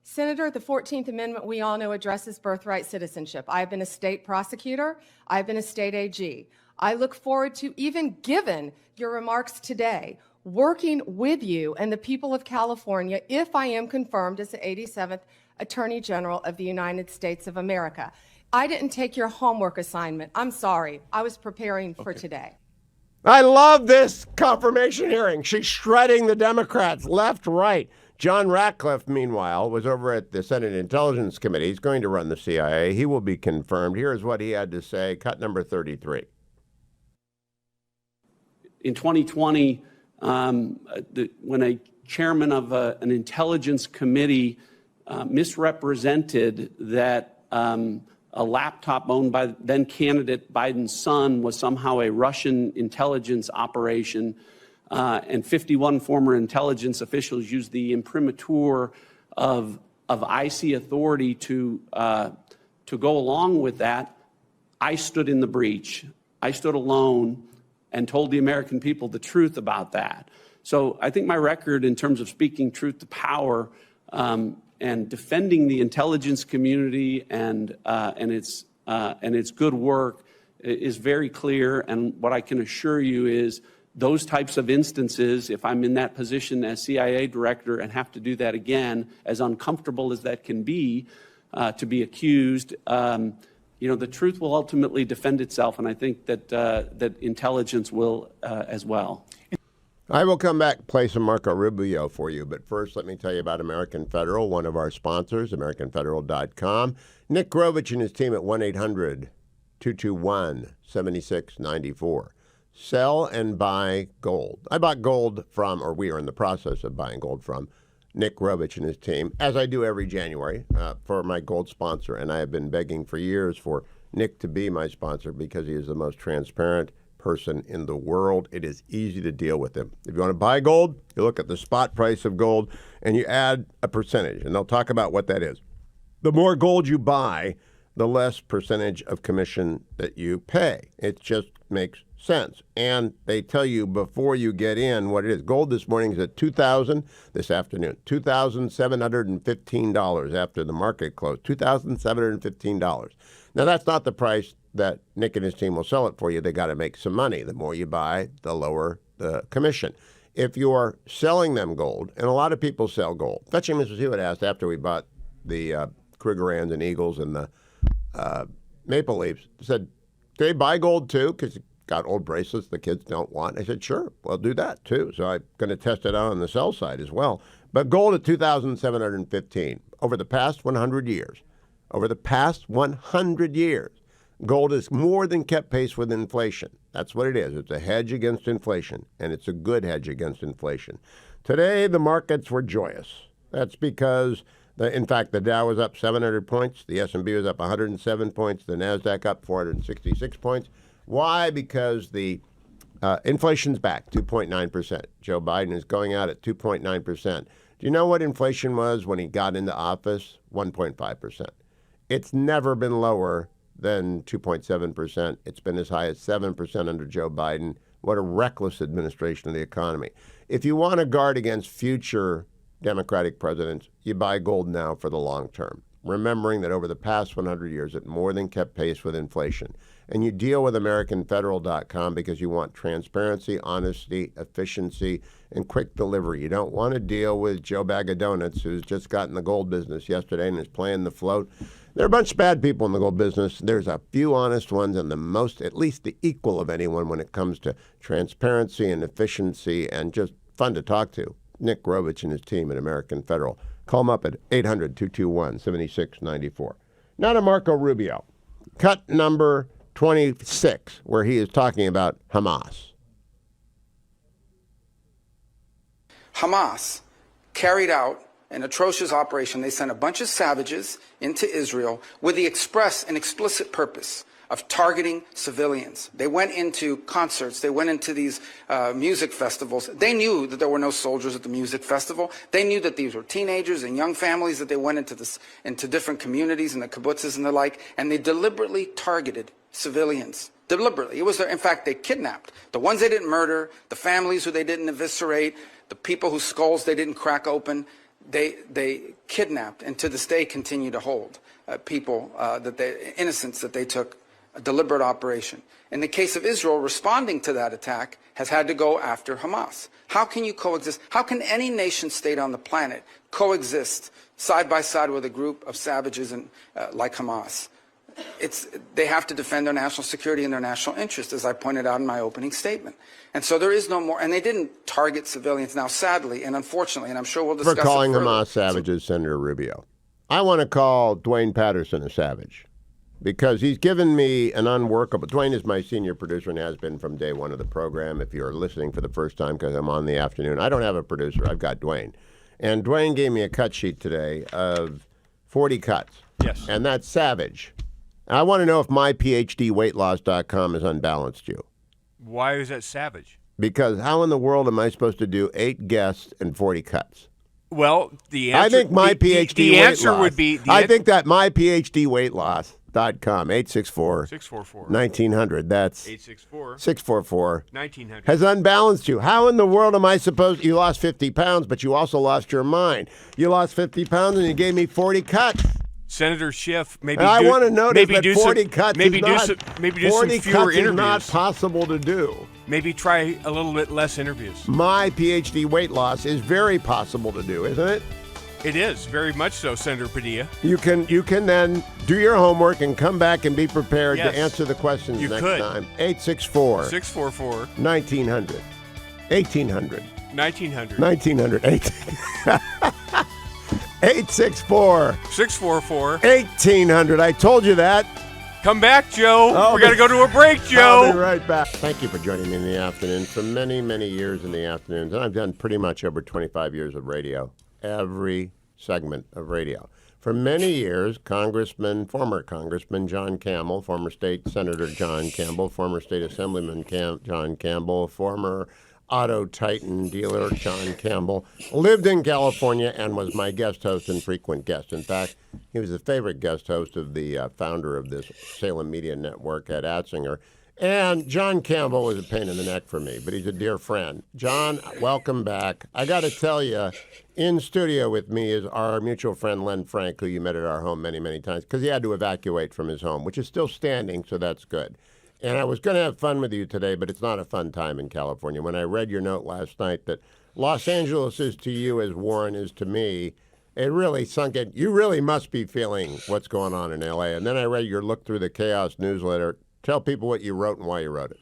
Senator, the 14th Amendment, we all know, addresses birthright citizenship. I've been a state prosecutor. I've been a state AG. I look forward to, even given your remarks today, working with you and the people of California if I am confirmed as the 87th Attorney General of the United States of America. I didn't take your homework assignment. I'm sorry. I was preparing for today. I love this confirmation hearing. She's shredding the Democrats left, right. John Ratcliffe, meanwhile, was over at the Senate Intelligence Committee. He's going to run the CIA. He will be confirmed. Here's what he had to say. Cut number 33. In 2020, when a chairman of an intelligence committee misrepresented that a laptop owned by then candidate Biden's son was somehow a Russian intelligence operation, and 51 former intelligence officials used the imprimatur of IC authority to go along with that. I stood in the breach. I stood alone and told the American people the truth about that. So I think my record in terms of speaking truth to power and defending the intelligence community and its good work is very clear. And what I can assure you is those types of instances, if I'm in that position as CIA director and have to do that again, as uncomfortable as that can be, to be accused, the truth will ultimately defend itself, and I think that intelligence will as well. I will come back, play some Marco Rubio for you, but first let me tell you about American Federal, one of our sponsors, AmericanFederal.com. Nick Grovich and his team at 1-800-221-7694. Sell and buy gold. I bought gold from, or we are in the process of buying gold from, Nick Grovich and his team, as I do every January for my gold sponsor. And I have been begging for years for Nick to be my sponsor because he is the most transparent person in the world. It is easy to deal with him. If you want to buy gold, you look at the spot price of gold and you add a percentage, and they'll talk about what that is. The more gold you buy, the less percentage of commission that you pay. It just makes sense. And they tell you before you get in what it is. Gold this morning is at $2,000 this afternoon. $2,715 after the market closed. $2,715. Now, that's not the price that Nick and his team will sell it for you. They got to make some money. The more you buy, the lower the commission. If you are selling them gold, and a lot of people sell gold. Fetching Mrs. Hewitt asked after we bought the Krugerrands and Eagles and the Maple Leafs, said, do they buy gold too? Because got old bracelets the kids don't want. I said, sure, we'll do that too. So I'm going to test it out on the sell side as well. But gold at $2,715 over the past 100 years. Over the past 100 years, gold has more than kept pace with inflation. That's what it is. It's a hedge against inflation, and it's a good hedge against inflation. Today, the markets were joyous. That's because, in fact, the Dow was up 700 points. The S&P was up 107 points. The NASDAQ up 466 points. Why? Because the inflation's back, 2.9%. Joe Biden is going out at 2.9%. Do you know what inflation was when he got into office? 1.5%. It's never been lower than 2.7%. It's been as high as 7% under Joe Biden. What a reckless administration of the economy. If you want to guard against future Democratic presidents, you buy gold now for the long term, remembering that over the past 100 years, it more than kept pace with inflation. And you deal with AmericanFederal.com because you want transparency, honesty, efficiency, and quick delivery. You don't want to deal with Joe Bag of Donuts, who's just got in the gold business yesterday and is playing the float. There are a bunch of bad people in the gold business. There's a few honest ones, and the most, at least the equal of anyone when it comes to transparency and efficiency and just fun to talk to. Nick Grovich and his team at American Federal. Call them up at 800-221-7694. Now to Marco Rubio. Cut number 26, where he is talking about Hamas. Hamas carried out an atrocious operation. They sent a bunch of savages into Israel with the express and explicit purpose of targeting civilians. They went into concerts. They went into these music festivals. They knew that there were no soldiers at the music festival. They knew that these were teenagers and young families, that they went into different communities and the kibbutzes and the like, and they deliberately targeted civilians. Deliberately. It was in fact, they kidnapped the ones they didn't murder, the families who they didn't eviscerate, the people whose skulls they didn't crack open. They kidnapped, and to this day continue to hold people, innocents that they took. A deliberate operation. In the case of Israel, responding to that attack has had to go after Hamas. How can you coexist? How can any nation state on the planet coexist side by side with a group of savages like Hamas? They have to defend their national security and their national interest, as I pointed out in my opening statement. And so there is no more, and they didn't target civilians. Now, sadly and unfortunately, and I'm sure we'll discuss For calling it further, Hamas savages, Senator Rubio. I want to call Dwayne Patterson a savage, because he's given me an unworkable. Dwayne is my senior producer and has been from day one of the program. If you're listening for the first time because I'm on the afternoon, I don't have a producer. I've got Dwayne. And Dwayne gave me a cut sheet today of 40 cuts. Yes. And that's savage. I want to know if myphdweightloss.com has unbalanced you. Why is that savage? Because how in the world am I supposed to do 8 guests and 40 cuts? Well, the answer. I think my PhD the weight answer loss, would be. I think that my PhD weight loss. com. 864 644 1900. That's 864 644 1900. has unbalanced you. How in the world am I supposed? You lost 50 pounds, but you also lost your mind. You lost 50 pounds and you gave me 40 cuts. Senator Schiff, maybe And I want to notice maybe that do 40 some, cuts maybe is do not, some, maybe do 40 some fewer cuts interviews. is not possible to do. Maybe try a little bit less interviews. My PhD weight loss is very possible to do, isn't it? It is very much so, Senator Padilla. You can then do your homework and come back and be prepared Yes. to answer the questions You next could. time. 864 644 1900. 1800. 1900. 1900. 864 644 1800. I told you that. Come back, Joe. Oh, we got to go to a break, I'll be Joe. right back. Thank you for joining me in the afternoon. For many, many years in the afternoons, and I've done pretty much over 25 years of radio, every segment of radio. For many years, former Congressman John Campbell, former State Senator John Campbell, former State Assemblyman John Campbell, former Auto Titan dealer John Campbell, lived in California and was my guest host and frequent guest. In fact, he was the favorite guest host of the founder of this Salem Media Network, Ed Atzinger. And John Campbell was a pain in the neck for me, but he's a dear friend. John, welcome back. I got to tell you, in studio with me is our mutual friend Len Frank, who you met at our home many, many times, because he had to evacuate from his home, which is still standing, so that's good. And I was going to have fun with you today, but it's not a fun time in California. When I read your note last night that Los Angeles is to you as Warren is to me, it really sunk in. You really must be feeling what's going on in L.A. And then I read your Look Through the Chaos newsletter. Tell people what you wrote and why you wrote it.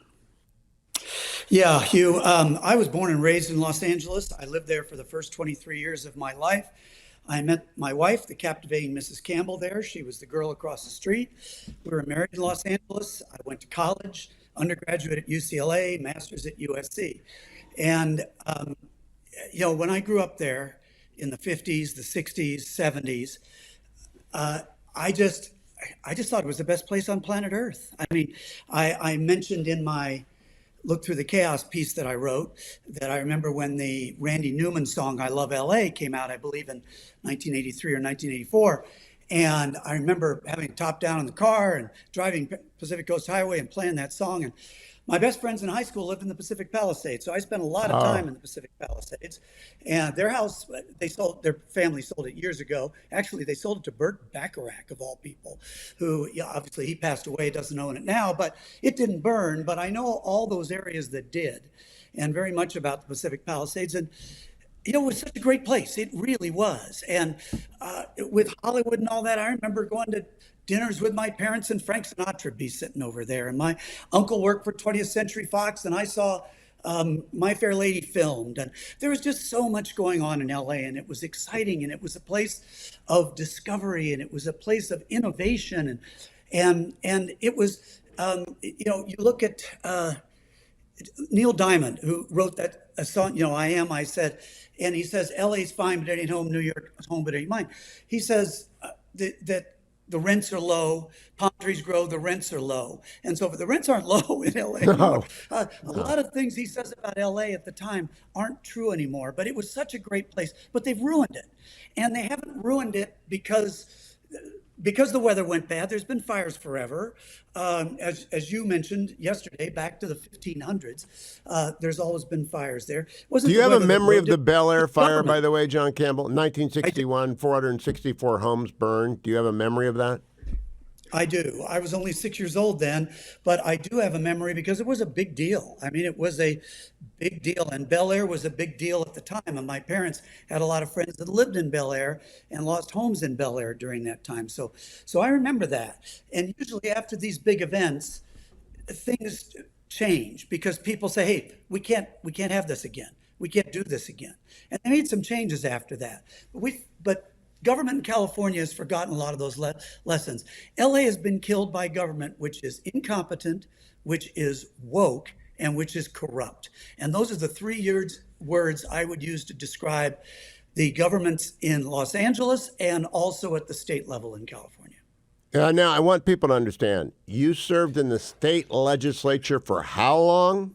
Yeah, Hugh, I was born and raised in Los Angeles. I lived there for the first 23 years of my life. I met my wife, the captivating Mrs. Campbell, there. She was the girl across the street. We were married in Los Angeles. I went to college, undergraduate at UCLA, master's at USC. And, when I grew up there in the 50s, the 60s, 70s, I just thought it was the best place on planet Earth. I mean, I mentioned in my Look Through the Chaos piece that I wrote that I remember when the Randy Newman song, I Love LA, came out, I believe in 1983 or 1984. And I remember having it top down in the car and driving Pacific Coast Highway and playing that song. And my best friends in high school lived in the Pacific Palisades. So I spent a lot of time in the Pacific Palisades. And their house, their family sold it years ago. Actually, they sold it to Burt Bacharach, of all people, who, obviously he passed away, doesn't own it now, but it didn't burn. But I know all those areas that did, and very much about the Pacific Palisades. And, it was such a great place. It really was. And with Hollywood and all that, I remember going to dinners with my parents and Frank Sinatra would be sitting over there. And my uncle worked for 20th Century Fox, and I saw My Fair Lady filmed. And there was just so much going on in LA, and it was exciting, and it was a place of discovery, and it was a place of innovation. And it was, you look at Neil Diamond, who wrote that song, I Am, I Said, and he says, LA's fine, but it ain't home. New York is home, but it ain't mine. He says that the rents are low, palm trees grow, the rents are low. And so, but the rents aren't low in LA. No. A lot of things he says about LA at the time aren't true anymore, but it was such a great place, but they've ruined it. And they haven't ruined it because the weather went bad. There's been fires forever. As you mentioned yesterday, back to the 1500s, there's always been fires there. Do you have a memory of the Bel Air fire, by the way, John Campbell? 1961, 464 homes burned. Do you have a memory of that? I do. I was only 6 years old then, but I do have a memory because it was a big deal. I mean, it was a big deal, and Bel Air was a big deal at the time. And my parents had a lot of friends that lived in Bel Air and lost homes in Bel Air during that time. So I remember that. And usually after these big events, things change because people say, "Hey, we can't have this again. We can't do this again." And they made some changes after that. But government in California has forgotten a lot of those lessons. LA has been killed by government, which is incompetent, which is woke, and which is corrupt. And those are the three words I would use to describe the governments in Los Angeles and also at the state level in California. Now, I want people to understand, you served in the state legislature for how long?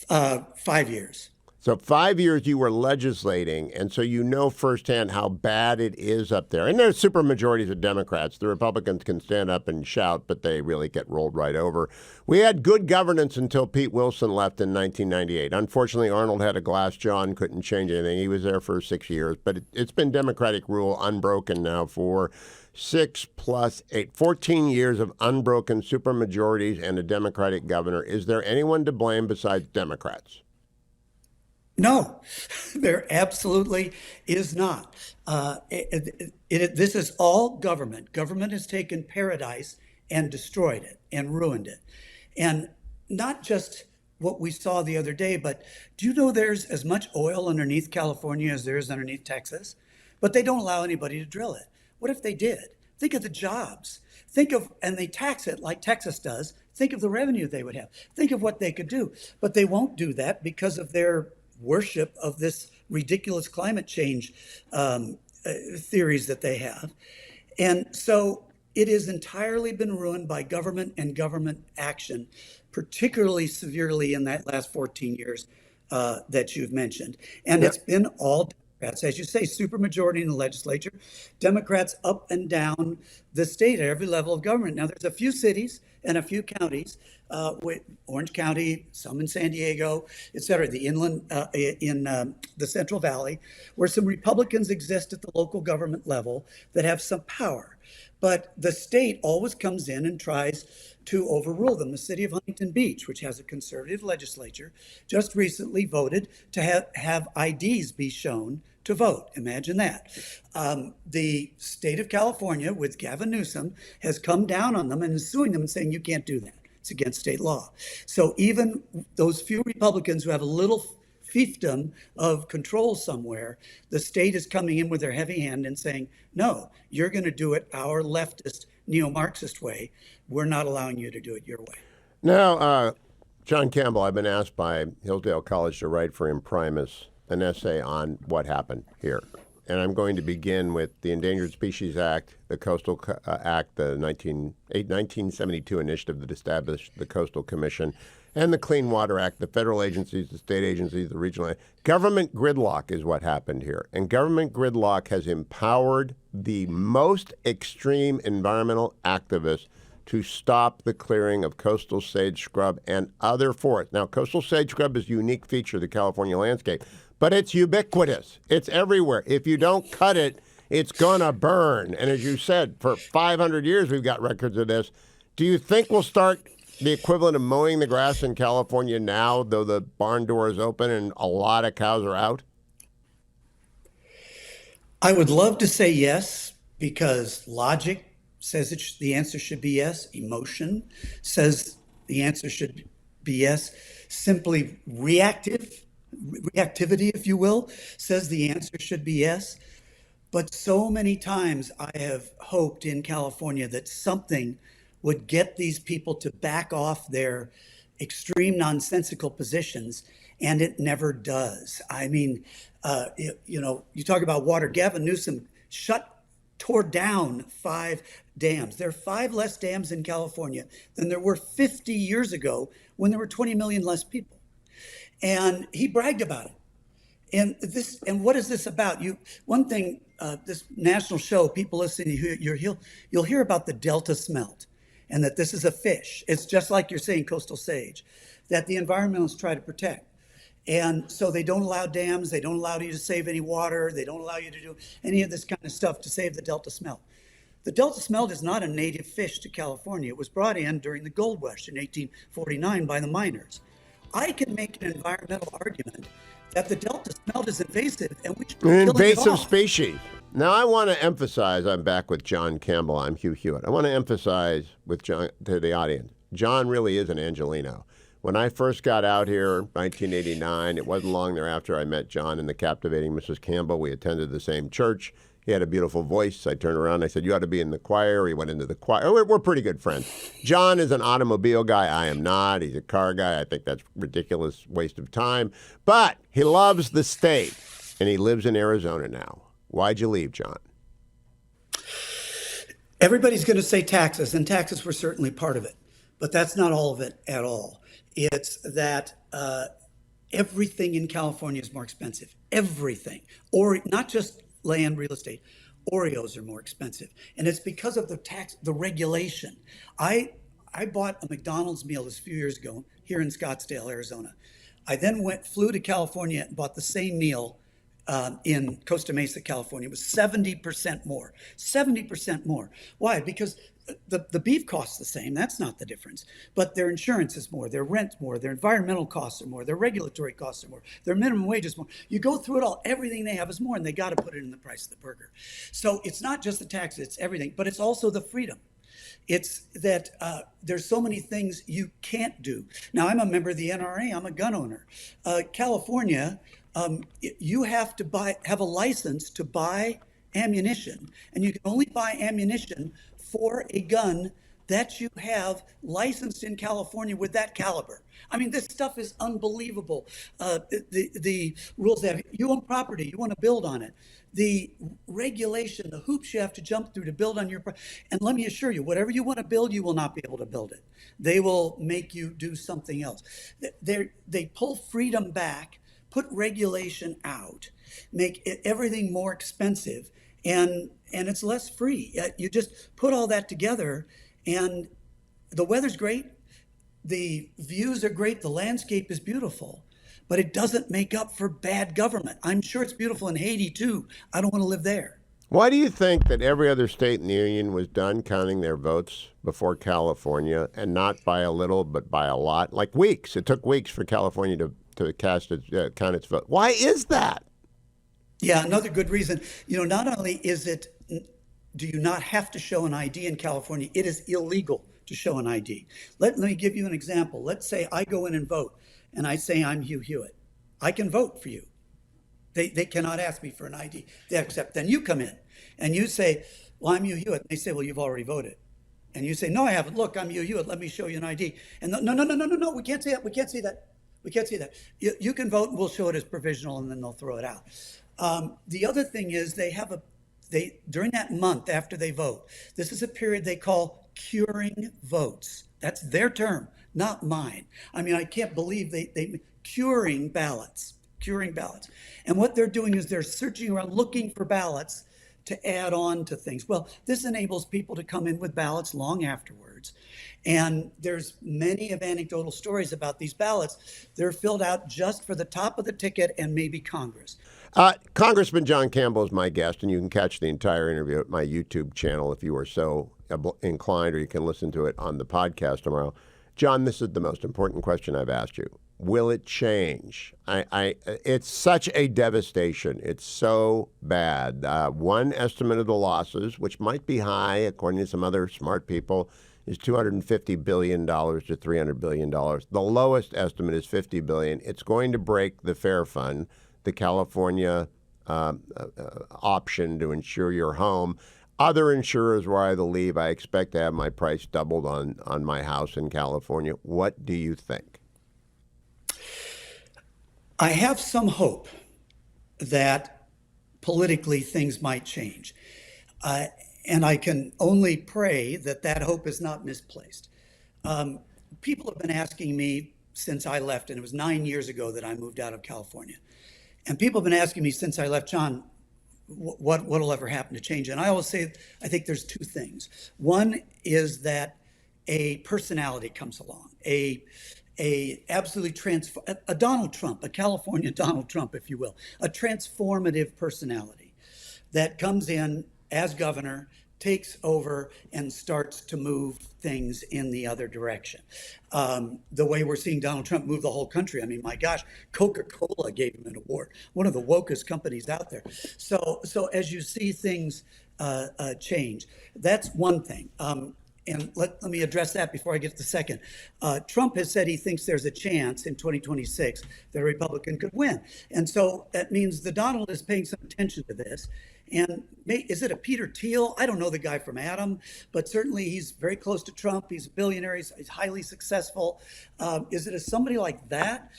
5 years. So 5 years you were legislating, and so you know firsthand how bad it is up there. And there's super majorities of Democrats. The Republicans can stand up and shout, but they really get rolled right over. We had good governance until Pete Wilson left in 1998. Unfortunately, Arnold had a glass jaw and couldn't change anything. He was there for 6 years, but it's been Democratic rule unbroken now for 6 plus 8, 14 years of unbroken supermajorities and a Democratic governor. Is there anyone to blame besides Democrats? No, there absolutely is not. This is all government. Government has taken paradise and destroyed it and ruined it. And not just what we saw the other day, but do you know there's as much oil underneath California as there is underneath Texas? But they don't allow anybody to drill it. What if they did? Think of the jobs. And they tax it like Texas does. Think of the revenue they would have. Think of what they could do. But they won't do that because of their worship of this ridiculous climate change theories that they have. And so it has entirely been ruined by government and government action, particularly severely in that last 14 years that you've mentioned. And it's been all Democrats, as you say, supermajority in the legislature, Democrats up and down the state at every level of government. Now, there's a few cities and a few counties, with Orange County, some in San Diego, et cetera, the inland in the Central Valley, where some Republicans exist at the local government level that have some power. But the state always comes in and tries to overrule them. The city of Huntington Beach, which has a conservative legislature, just recently voted to have IDs be shown to vote. Imagine that. The state of California, with Gavin Newsom, has come down on them and is suing them and saying, you can't do that. It's against state law. So even those few Republicans who have a little fiefdom of control somewhere, the state is coming in with their heavy hand and saying, no, you're going to do it our leftist, neo-Marxist way. We're not allowing you to do it your way. Now, John Campbell, I've been asked by Hillsdale College to write for Imprimis an essay on what happened here. And I'm going to begin with the Endangered Species Act, the Coastal Act, the 1972 initiative that established the Coastal Commission, and the Clean Water Act, the federal agencies, the state agencies, the regional. Government gridlock is what happened here. And government gridlock has empowered the most extreme environmental activists to stop the clearing of coastal sage scrub and other forests. Now, coastal sage scrub is a unique feature of the California landscape, but it's ubiquitous. It's everywhere. If you don't cut it, it's going to burn. And as you said, for 500 years, we've got records of this. Do you think we'll start the equivalent of mowing the grass in California now, though the barn door is open and a lot of cows are out? I would love to say yes, because logic says the answer should be yes. Emotion says the answer should be yes. Simply reactivity, if you will, says the answer should be yes. But so many times I have hoped in California that something would get these people to back off their extreme nonsensical positions, and it never does. I mean, you talk about water. Gavin Newsom tore down 5 dams. There are 5 less dams in California than there were 50 years ago when there were 20 million less people. And he bragged about it. And what is this about? One thing, this national show, people listening, you'll hear about the Delta smelt, and that this is a fish. It's just like you're saying coastal sage, that the environmentalists try to protect. And so they don't allow dams, they don't allow you to save any water, they don't allow you to do any of this kind of stuff to save the Delta smelt. The Delta smelt is not a native fish to California. It was brought in during the gold rush in 1849 by the miners. I can make an environmental argument that the Delta smelt is invasive and we should be killing it invasive off. species. Now, I want to emphasize, I'm back with John Campbell. I'm Hugh Hewitt. I want to emphasize with John to the audience, John really is an Angelino. When I first got out here, 1989, it wasn't long thereafter I met John and the captivating Mrs. Campbell. We attended the same church. He had a beautiful voice. I turned around and I said, you ought to be in the choir. He went into the choir. We're pretty good friends. John is an automobile guy. I am not. He's a car guy. I think that's a ridiculous waste of time. But he loves the state, and he lives in Arizona now. Why'd you leave, John? Everybody's going to say taxes, and taxes were certainly part of it. But that's not all of it at all. It's that Everything in California is more expensive. Everything. Or not just land, real estate. Oreos are more expensive. And it's because of the regulation. I bought a McDonald's meal this few years ago here in Scottsdale, Arizona. I then flew to California and bought the same meal in Costa Mesa, California. It was 70% more. 70% more. Why? Because the beef costs the same. That's not the difference. But their insurance is more, their rent's more, their environmental costs are more, their regulatory costs are more, their minimum wage is more. You go through it all, everything they have is more, and they got to put it in the price of the burger. So it's not just the taxes, it's everything, but it's also the freedom. It's that there's so many things you can't do. Now, I'm a member of the NRA. I'm a gun owner. California, you have to have a license to buy ammunition, and you can only buy ammunition for a gun that you have licensed in California with that caliber. I mean, this stuff is unbelievable. The rules they have, you own property, you want to build on it. The regulation, the hoops you have to jump through to build on your property. And let me assure you, whatever you want to build, you will not be able to build it. They will make you do something else. They pull freedom back, put regulation out, make everything more expensive, and it's less free. You just put all that together, and the weather's great, the views are great, the landscape is beautiful, but it doesn't make up for bad government. I'm sure it's beautiful in Haiti too. I don't want to live there. Why do you think that every other state in the union was done counting their votes before California, and not by a little, but by a lot? Like weeks. It took weeks for California to count its vote. Why is that? Yeah, another good reason. Not only do you not have to show an ID in California, it is illegal to show an ID. Let me give you an example. Let's say I go in and vote, and I say I'm Hugh Hewitt. I can vote for you. They cannot ask me for an ID. Except then you come in, and you say, well, I'm Hugh Hewitt. And they say, well, you've already voted. And you say, no, I haven't. Look, I'm Hugh Hewitt. Let me show you an ID. And no, we can't say that. We can't say that. We can't say that. You can vote, and we'll show it as provisional, and then they'll throw it out. The other thing is during that month after they vote, this is a period they call curing votes. That's their term, not mine. I mean, I can't believe they curing ballots. And what they're doing is they're searching around looking for ballots to add on to things. Well, this enables people to come in with ballots long afterwards. And there's many of anecdotal stories about these ballots. They're filled out just for the top of the ticket and maybe Congress. Congressman John Campbell is my guest, and you can catch the entire interview at my YouTube channel if you are so inclined, or you can listen to it on the podcast tomorrow. John, this is the most important question I've asked you. Will it change? It's such a devastation. It's so bad. One estimate of the losses, which might be high according to some other smart people, is $250 billion to $300 billion. The lowest estimate is $50 billion. It's going to break the FAIR Fund, the California option to insure your home. Other insurers where I either leave, I expect to have my price doubled on my house in California. What do you think? I have some hope that politically things might change. And I can only pray that that hope is not misplaced. People have been asking me since I left, and it was 9 years ago that I moved out of California. And people have been asking me since I left, John, what will ever happen to change? And I always say, I think there's two things. One is that a personality comes along, a Donald Trump, a California Donald Trump, if you will, a transformative personality that comes in as governor, takes over, and starts to move things in the other direction. The way we're seeing Donald Trump move the whole country. I mean, my gosh, Coca-Cola gave him an award, one of the wokest companies out there. So as you see things change, that's one thing. And let me address that before I get to the second. Trump has said he thinks there's a chance in 2026 that a Republican could win. And so that means the Donald is paying some attention to this. And is it a Peter Thiel? I don't know the guy from Adam, but certainly he's very close to Trump. He's a billionaire. He's highly successful. Is it somebody like that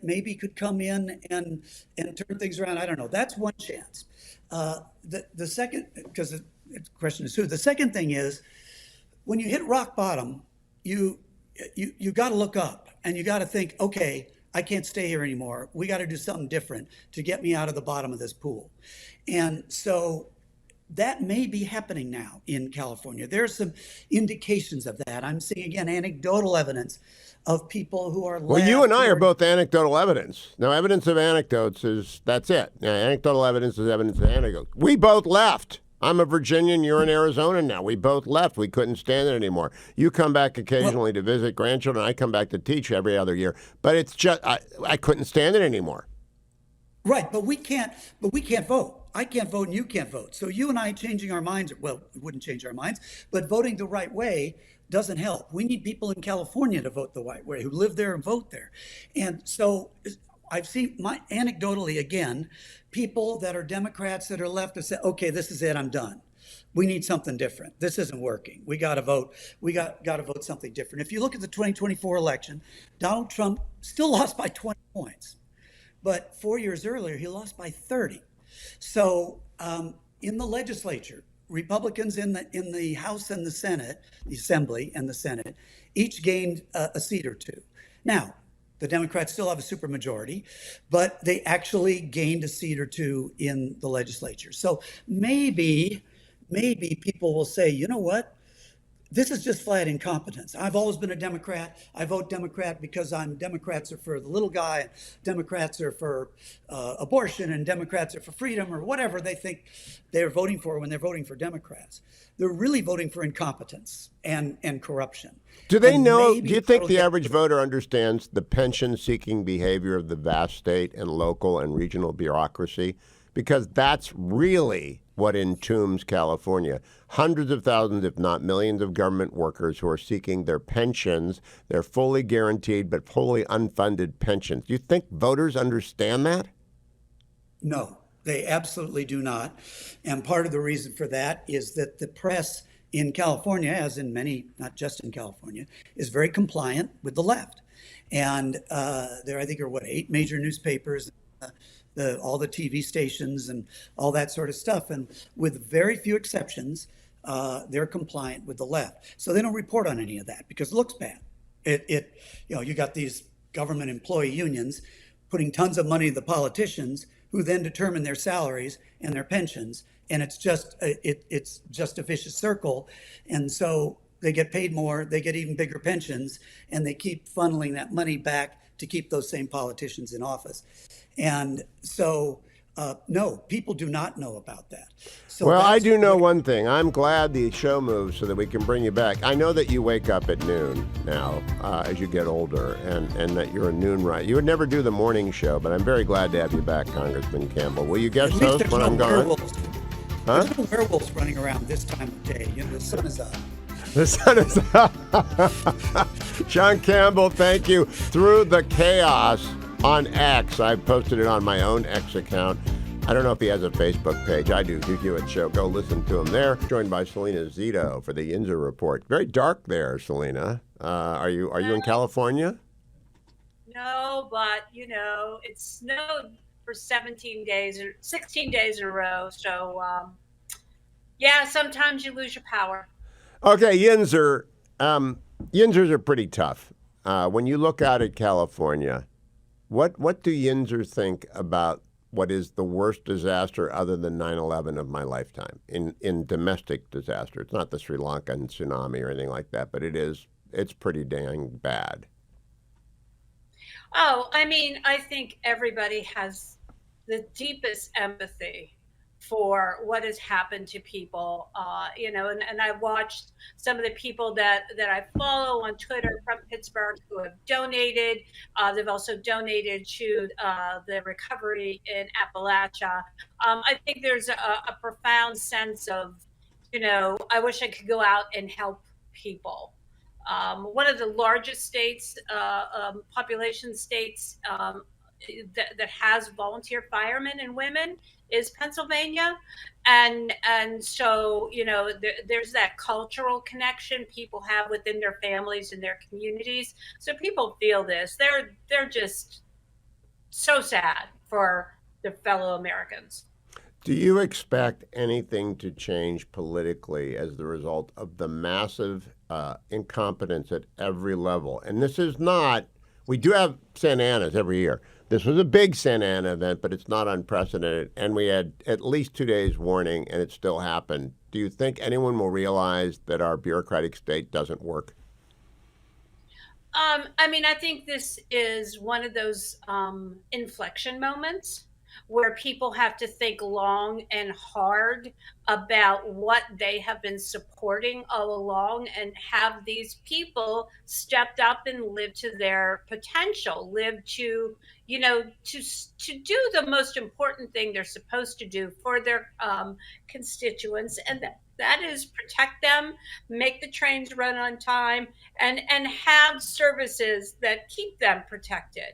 maybe could come in and turn things around? I don't know. That's one chance. The second, because the question is who. The second thing is, when you hit rock bottom, you got to look up and you got to think, okay, I can't stay here anymore. We got to do something different to get me out of the bottom of this pool. And so that may be happening now in California. There are some indications of that. I'm seeing, again, anecdotal evidence of people who are Well, you and I are left, both anecdotal evidence. Now, evidence of anecdotes that's it. Now, anecdotal evidence is evidence of anecdotes. We both left. I'm a Virginian, you're in Arizona now. We both left. We couldn't stand it anymore. You come back occasionally to visit grandchildren. I come back to teach every other year. But it's just, I couldn't stand it anymore. Right, but we can't vote. I can't vote and you can't vote. So you and I changing our minds, well, it wouldn't change our minds, but voting the right way doesn't help. We need people in California to vote the right way, who live there and vote there. And so I've seen, anecdotally again, people that are Democrats that are left have said, okay, this is it, I'm done. We need something different. This isn't working. We got to vote. We got to vote something different. If you look at the 2024 election, Donald Trump still lost by 20 points. But 4 years earlier, he lost by 30. So in the legislature, Republicans in the House and the Senate, the Assembly and the Senate, each gained a seat or two. Now, the Democrats still have a supermajority, but they actually gained a seat or two in the legislature. So maybe people will say, you know what? This is just flat incompetence. I've always been a Democrat. I vote Democrat because Democrats are for the little guy, Democrats are for abortion, and Democrats are for freedom, or whatever they think they're voting for when they're voting for Democrats. They're really voting for incompetence and corruption. Do they And know, maybe do you think that'll the get- average voter understands the pension-seeking behavior of the vast state and local and regional bureaucracy? Because that's really what entombs California. Hundreds of thousands, if not millions, of government workers who are seeking their pensions, their fully guaranteed but fully unfunded pensions. Do you think voters understand that? No, they absolutely do not. And part of the reason for that is that the press in California, as in many, not just in California, is very compliant with the left. And there, I think, are 8 major newspapers, all the TV stations and all that sort of stuff. And with very few exceptions, they're compliant with the left. So they don't report on any of that because it looks bad. You got these government employee unions putting tons of money to the politicians who then determine their salaries and their pensions. And it's just a vicious circle. And so they get paid more, they get even bigger pensions, and they keep funneling that money back to keep those same politicians in office. And so, no, people do not know about that. So Well, I that's do know what- one thing. I'm glad the show moves so that we can bring you back. I know that you wake up at noon now as you get older, and that you're a noon right. You would never do the morning show, but I'm very glad to have you back, Congressman Campbell. Will you guest At least host there's when no I'm gone? werewolves. Huh? There's no werewolves running around this time of day. The sun is up. The sun is Sean Campbell, thank you. Through the chaos on X. I posted it on my own X account. I don't know if he has a Facebook page. I do. Hugh Hewitt Show. Go listen to him there. Joined by Selena Zito for the Yinzer Report. Very dark there, Selena. Are you in California? No, but it snowed for 16 days in a row. So yeah, sometimes you lose your power. Okay, Yinzer. Yinzers are pretty tough. When you look out at California, what do Yinzers think about what is the worst disaster other than 9/11 of my lifetime in domestic disaster? It's not the Sri Lankan tsunami or anything like that, but it's pretty dang bad. Oh, I think everybody has the deepest empathy for what has happened to people, and I watched some of the people that I follow on Twitter from Pittsburgh who have donated. They've also donated to the recovery in Appalachia. I think there's a profound sense of, I wish I could go out and help people. One of the largest states, population states that has volunteer firemen and women is Pennsylvania, and so there's that cultural connection people have within their families and their communities. So people feel this. They're just so sad for their fellow Americans. Do you expect anything to change politically as the result of the massive incompetence at every level? And this is not We do have Santa Anas every year. This was a big Santa Ana event, but it's not unprecedented. And we had at least 2 days warning, and it still happened. Do you think anyone will realize that our bureaucratic state doesn't work? I mean, I think this is one of those inflection moments where people have to think long and hard about what they have been supporting all along, and have these people stepped up and lived to their potential, lived to, to do the most important thing they're supposed to do for their constituents, and that is protect them, make the trains run on time, and have services that keep them protected.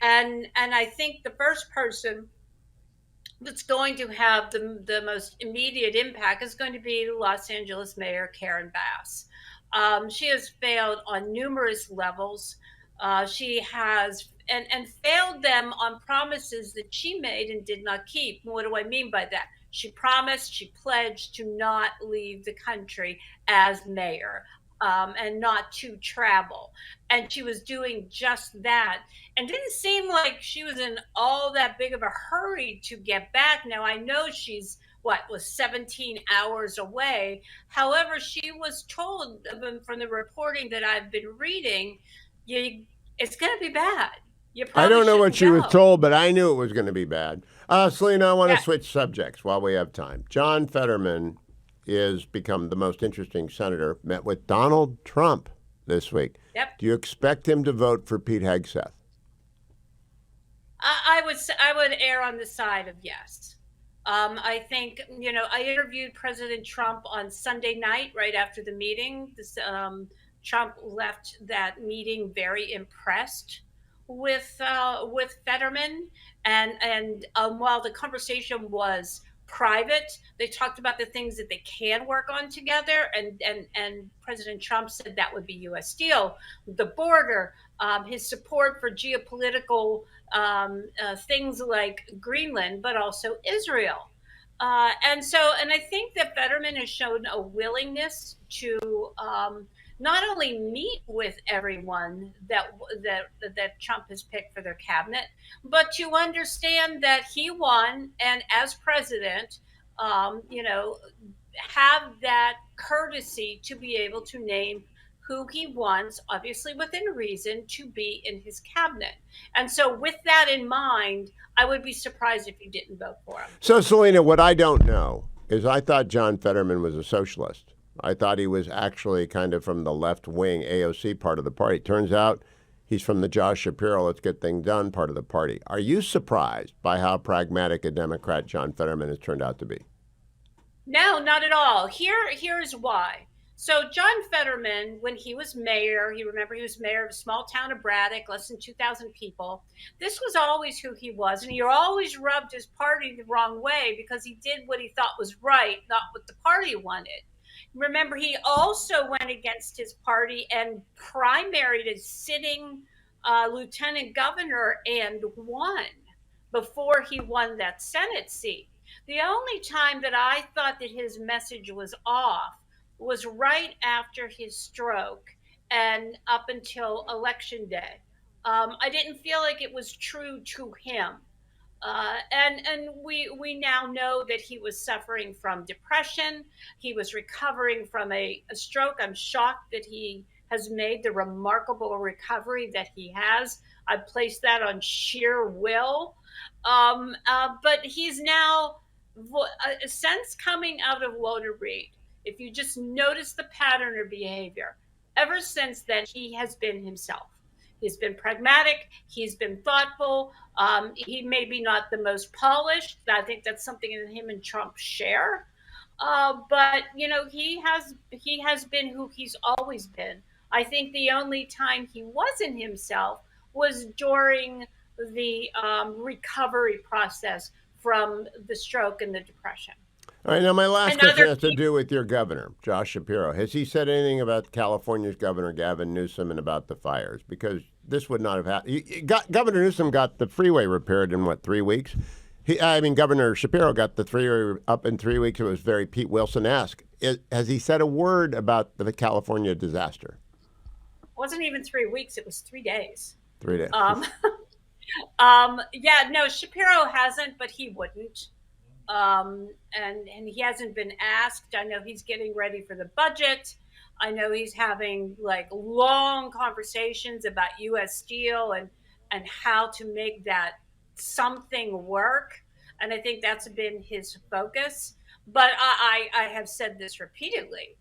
And I think the first person that's going to have the most immediate impact is going to be Los Angeles Mayor Karen Bass. She has failed on numerous levels. She has and failed them on promises that she made and did not keep. What do I mean by that? She promised, she pledged to not leave the country as mayor. And not to travel. And she was doing just that. And didn't seem like she was in all that big of a hurry to get back. Now, I know she's, was 17 hours away. However, she was told from the reporting that I've been reading, it's going to be bad. I don't know what she was told, but I knew it was going to be bad. Selena, I want to switch subjects while we have time. John Fetterman is become the most interesting senator, met with Donald Trump this week. Yep. Do you expect him to vote for Pete Hegseth? I would err on the side of yes. I think, I interviewed President Trump on Sunday night, right after the meeting. Trump left that meeting very impressed with Fetterman, and while the conversation was private, they talked about the things that they can work on together, and President Trump said that would be U.S. Steel, the border, his support for geopolitical things like Greenland, but also Israel. And I think that Fetterman has shown a willingness to not only meet with everyone that Trump has picked for their cabinet, but to understand that he won, and as president, have that courtesy to be able to name who he wants, obviously within reason, to be in his cabinet. And so with that in mind, I would be surprised if you didn't vote for him. So, Selena, what I don't know is I thought John Fetterman was a socialist. I thought he was actually kind of from the left-wing AOC part of the party. Turns out he's from the Josh Shapiro, let's get things done part of the party. Are you surprised by how pragmatic a Democrat John Fetterman has turned out to be? No, not at all. Here's why. So John Fetterman, when he was mayor, he was mayor of a small town of Braddock, less than 2,000 people. This was always who he was. And he always rubbed his party the wrong way because he did what he thought was right, not what the party wanted. Remember, he also went against his party and primaried a sitting lieutenant governor and won before he won that Senate seat. The only time that I thought that his message was off was right after his stroke and up until Election Day. I didn't feel like it was true to him. And we now know that he was suffering from depression. He was recovering from a stroke. I'm shocked that he has made the remarkable recovery that he has. I place that on sheer will. But he's now, since coming out of Walter Reed, if you just notice the pattern of behavior, ever since then, he has been himself. He's been pragmatic. He's been thoughtful. He may be not the most polished. I think that's something that him and Trump share. But he has been who he's always been. I think the only time he wasn't himself was during the recovery process from the stroke and the depression. All right, now my last question has to do with your governor, Josh Shapiro. Has he said anything about California's Governor Gavin Newsom and about the fires? Because this would not have happened. Governor Newsom got the freeway repaired in, 3 weeks? Governor Shapiro got the freeway up in 3 weeks. It was very Pete Wilson-esque. Has he said a word about the California disaster? It wasn't even 3 weeks. It was 3 days. 3 days. Yeah, no, Shapiro hasn't, but he wouldn't. And he hasn't been asked. I know he's getting ready for the budget. I know he's having like long conversations about U.S. Steel and how to make that something work. And I think that's been his focus. But I have said this repeatedly.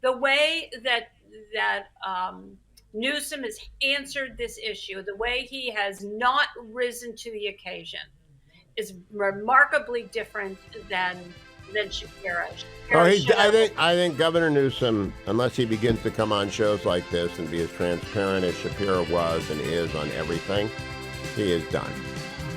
The way that Newsom has answered this issue, the way he has not risen to the occasion, is remarkably different than Shapiro. I think Governor Newsom, unless he begins to come on shows like this and be as transparent as Shapiro was and is on everything, he is done.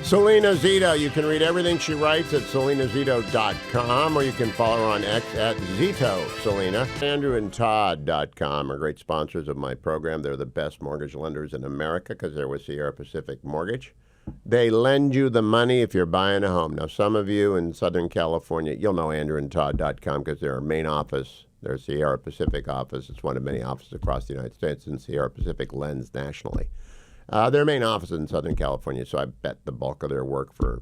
Selena Zito, you can read everything she writes at selenazito.com, or you can follow her on X at ZitoSelena. AndrewandTodd.com are great sponsors of my program. They're the best mortgage lenders in America because they're with Sierra Pacific Mortgage. They lend you the money if you're buying a home. Now, some of you in Southern California, you'll know AndrewandTodd.com because they're our main office. Their Sierra Pacific office. It's one of many offices across the United States, and Sierra Pacific lends nationally. Their main office is in Southern California, so I bet the bulk of their work for,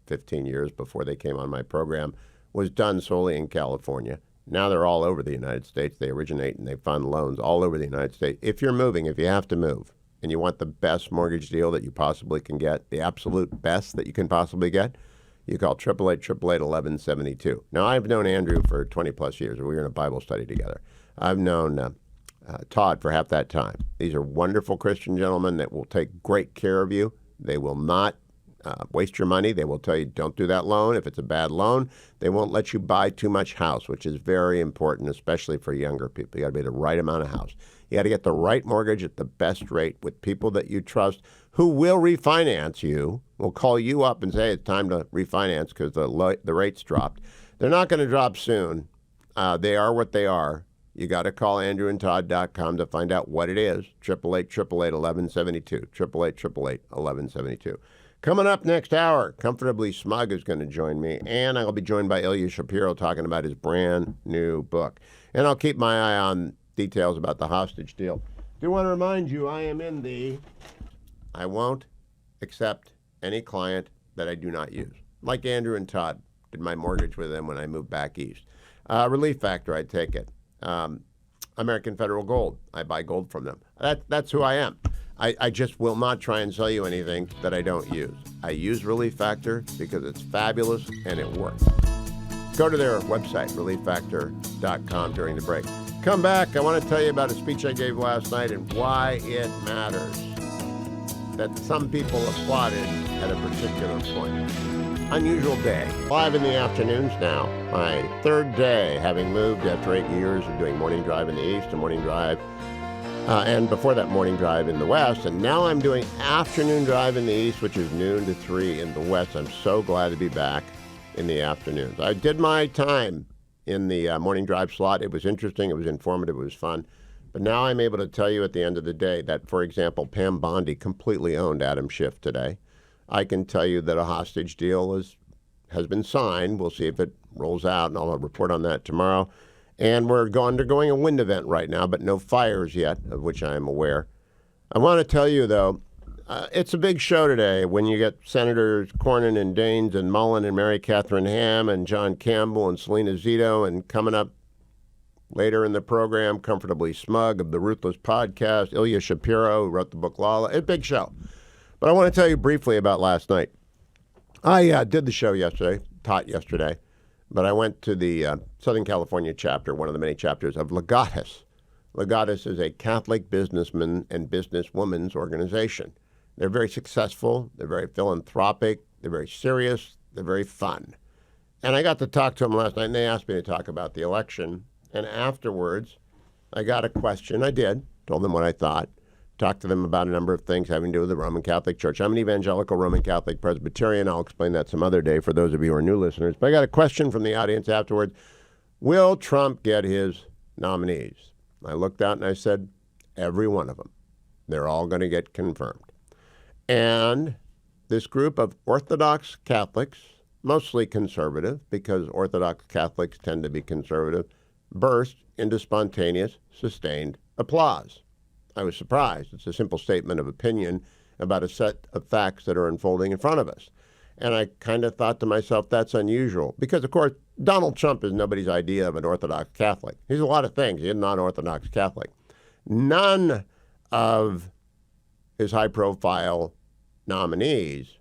15 years before they came on my program was done solely in California. Now they're all over the United States. They originate and they fund loans all over the United States. If you're moving, if you have to move, and you want the best mortgage deal that you possibly can get, the absolute best that you can possibly get, you call 888-888-1172. Now, I've known Andrew for 20-plus years. We were in a Bible study together. I've known Todd for half that time. These are wonderful Christian gentlemen that will take great care of you. They will not waste your money. They will tell you, don't do that loan. If it's a bad loan, they won't let you buy too much house, which is very important, especially for younger people. You got to be the right amount of house. You got to get the right mortgage at the best rate with people that you trust who will refinance you, will call you up and say, it's time to refinance because the rates dropped. They're not going to drop soon. They are what they are. You got to call AndrewandTodd.com to find out what it is. 888-888-1172. 888-888-1172. Coming up next hour, Comfortably Smug is going to join me, and I'll be joined by Ilya Shapiro talking about his brand new book. And I'll keep my eye on details about the hostage deal. Do want to remind you, I won't accept any client that I do not use. Like Andrew and Todd, did my mortgage with them when I moved back east. Relief Factor, I take it. American Federal Gold, I buy gold from them. That's who I am. I just will not try and sell you anything that I don't use. I use Relief Factor because it's fabulous and it works. Go to their website, relieffactor.com, during the break. Come back. I want to tell you about a speech I gave last night and why it matters that some people applauded at a particular point. Unusual day. Live in the afternoons now. My third day, having moved after 8 years of doing morning drive in the east and morning drive, and before that morning drive in the west. And now I'm doing afternoon drive in the east, which is noon to 3 in the west. I'm so glad to be back in the afternoons. I did my time in the morning drive slot. It was interesting. It was informative. It was fun. But now I'm able to tell you at the end of the day that, for example, Pam Bondi completely owned Adam Schiff today. I can tell you that a hostage deal has been signed. We'll see if it rolls out, and I'll report on that tomorrow. And we're undergoing a wind event right now, but no fires yet, of which I am aware. I want to tell you, though, it's a big show today when you get Senators Cornyn and Daines and Mullen and Mary Catherine Ham and John Campbell and Selena Zito, and coming up later in the program, Comfortably Smug of the Ruthless Podcast, Ilya Shapiro, who wrote the book Lala. It's a big show. But I want to tell you briefly about last night. I did the show yesterday, taught yesterday, but I went to the Southern California chapter, one of the many chapters of Legatus. Legatus is a Catholic businessman and businesswoman's organization. They're very successful, they're very philanthropic, they're very serious, they're very fun. And I got to talk to them last night, and they asked me to talk about the election. And afterwards, I got a question. I did, told them what I thought. Talked to them about a number of things having to do with the Roman Catholic Church. I'm an evangelical Roman Catholic Presbyterian. I'll explain that some other day for those of you who are new listeners. But I got a question from the audience afterwards. Will Trump get his nominees? I looked out and I said, every one of them. They're all going to get confirmed. And this group of Orthodox Catholics, mostly conservative, because Orthodox Catholics tend to be conservative, burst into spontaneous, sustained applause. I was surprised. It's a simple statement of opinion about a set of facts that are unfolding in front of us. And I kind of thought to myself, that's unusual. Because, of course, Donald Trump is nobody's idea of an Orthodox Catholic. He's a lot of things. He's a non-Orthodox Catholic. None of his high-profile nominees,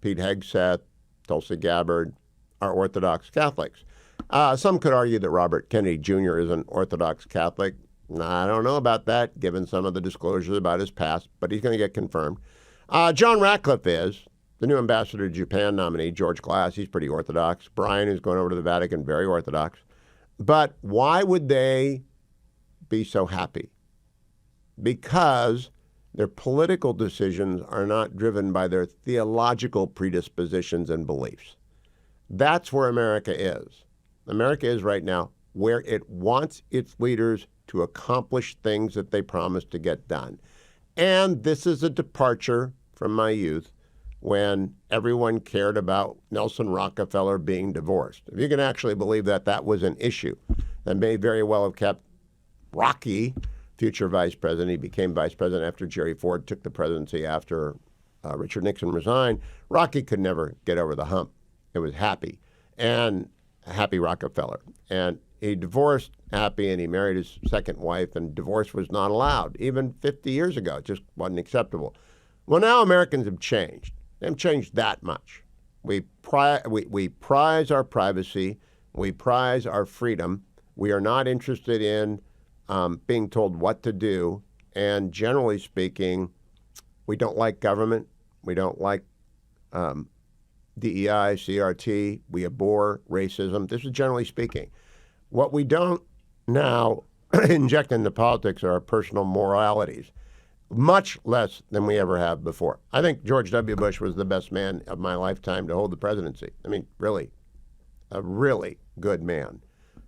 Pete Hegseth, Tulsi Gabbard, are Orthodox Catholics. Some could argue that Robert Kennedy Jr. is an Orthodox Catholic. I don't know about that, given some of the disclosures about his past, but he's going to get confirmed. John Ratcliffe is. The new ambassador to Japan nominee, George Glass, he's pretty Orthodox. Brian, who's going over to the Vatican, very Orthodox. But why would they be so happy? Because their political decisions are not driven by their theological predispositions and beliefs. That's where America is. America is right now where it wants its leaders to accomplish things that they promised to get done. And this is a departure from my youth, when everyone cared about Nelson Rockefeller being divorced. If you can actually believe that that was an issue that may very well have kept Rocky, future vice president. He became vice president after Jerry Ford took the presidency after Richard Nixon resigned. Rocky could never get over the hump. It was Happy, and Happy Rockefeller. And he divorced Happy, and he married his second wife, and divorce was not allowed. Even 50 years ago, it just wasn't acceptable. Well, now Americans have changed. They haven't changed that much. We prize our privacy. We prize our freedom. We are not interested in being told what to do. And generally speaking, we don't like government. We don't like DEI, CRT. We abhor racism. This is generally speaking. What we don't now inject into politics are our personal moralities. Much less than we ever have before. I think George W. Bush was the best man of my lifetime to hold the presidency. I mean, really, a really good man.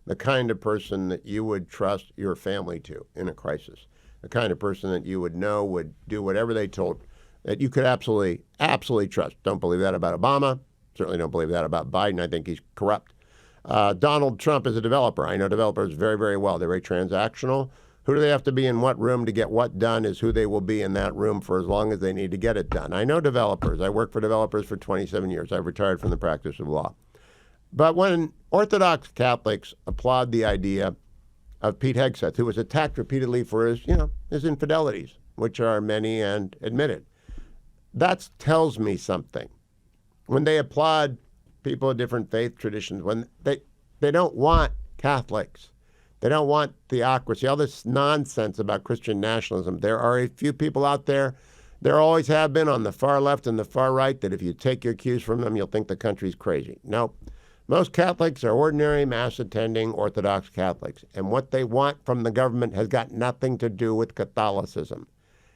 The kind of person that you would trust your family to in a crisis. The kind of person that you would know would do whatever they told, that you could absolutely trust. Don't believe that about Obama. Certainly don't believe that about Biden. I think he's corrupt. Donald Trump is a developer. I know developers very, very well. They're very transactional. Who do they have to be in what room to get what done is who they will be in that room for as long as they need to get it done. I know developers. I worked for developers for 27 years. I've retired from the practice of law. But when Orthodox Catholics applaud the idea of Pete Hegseth, who was attacked repeatedly for his infidelities, which are many and admitted, that tells me something. When they applaud people of different faith traditions, when they don't want Catholics, they don't want theocracy, all this nonsense about Christian nationalism. There are a few people out there, there always have been on the far left and the far right, that if you take your cues from them, you'll think the country's crazy. No, most Catholics are ordinary, mass-attending Orthodox Catholics. And what they want from the government has got nothing to do with Catholicism.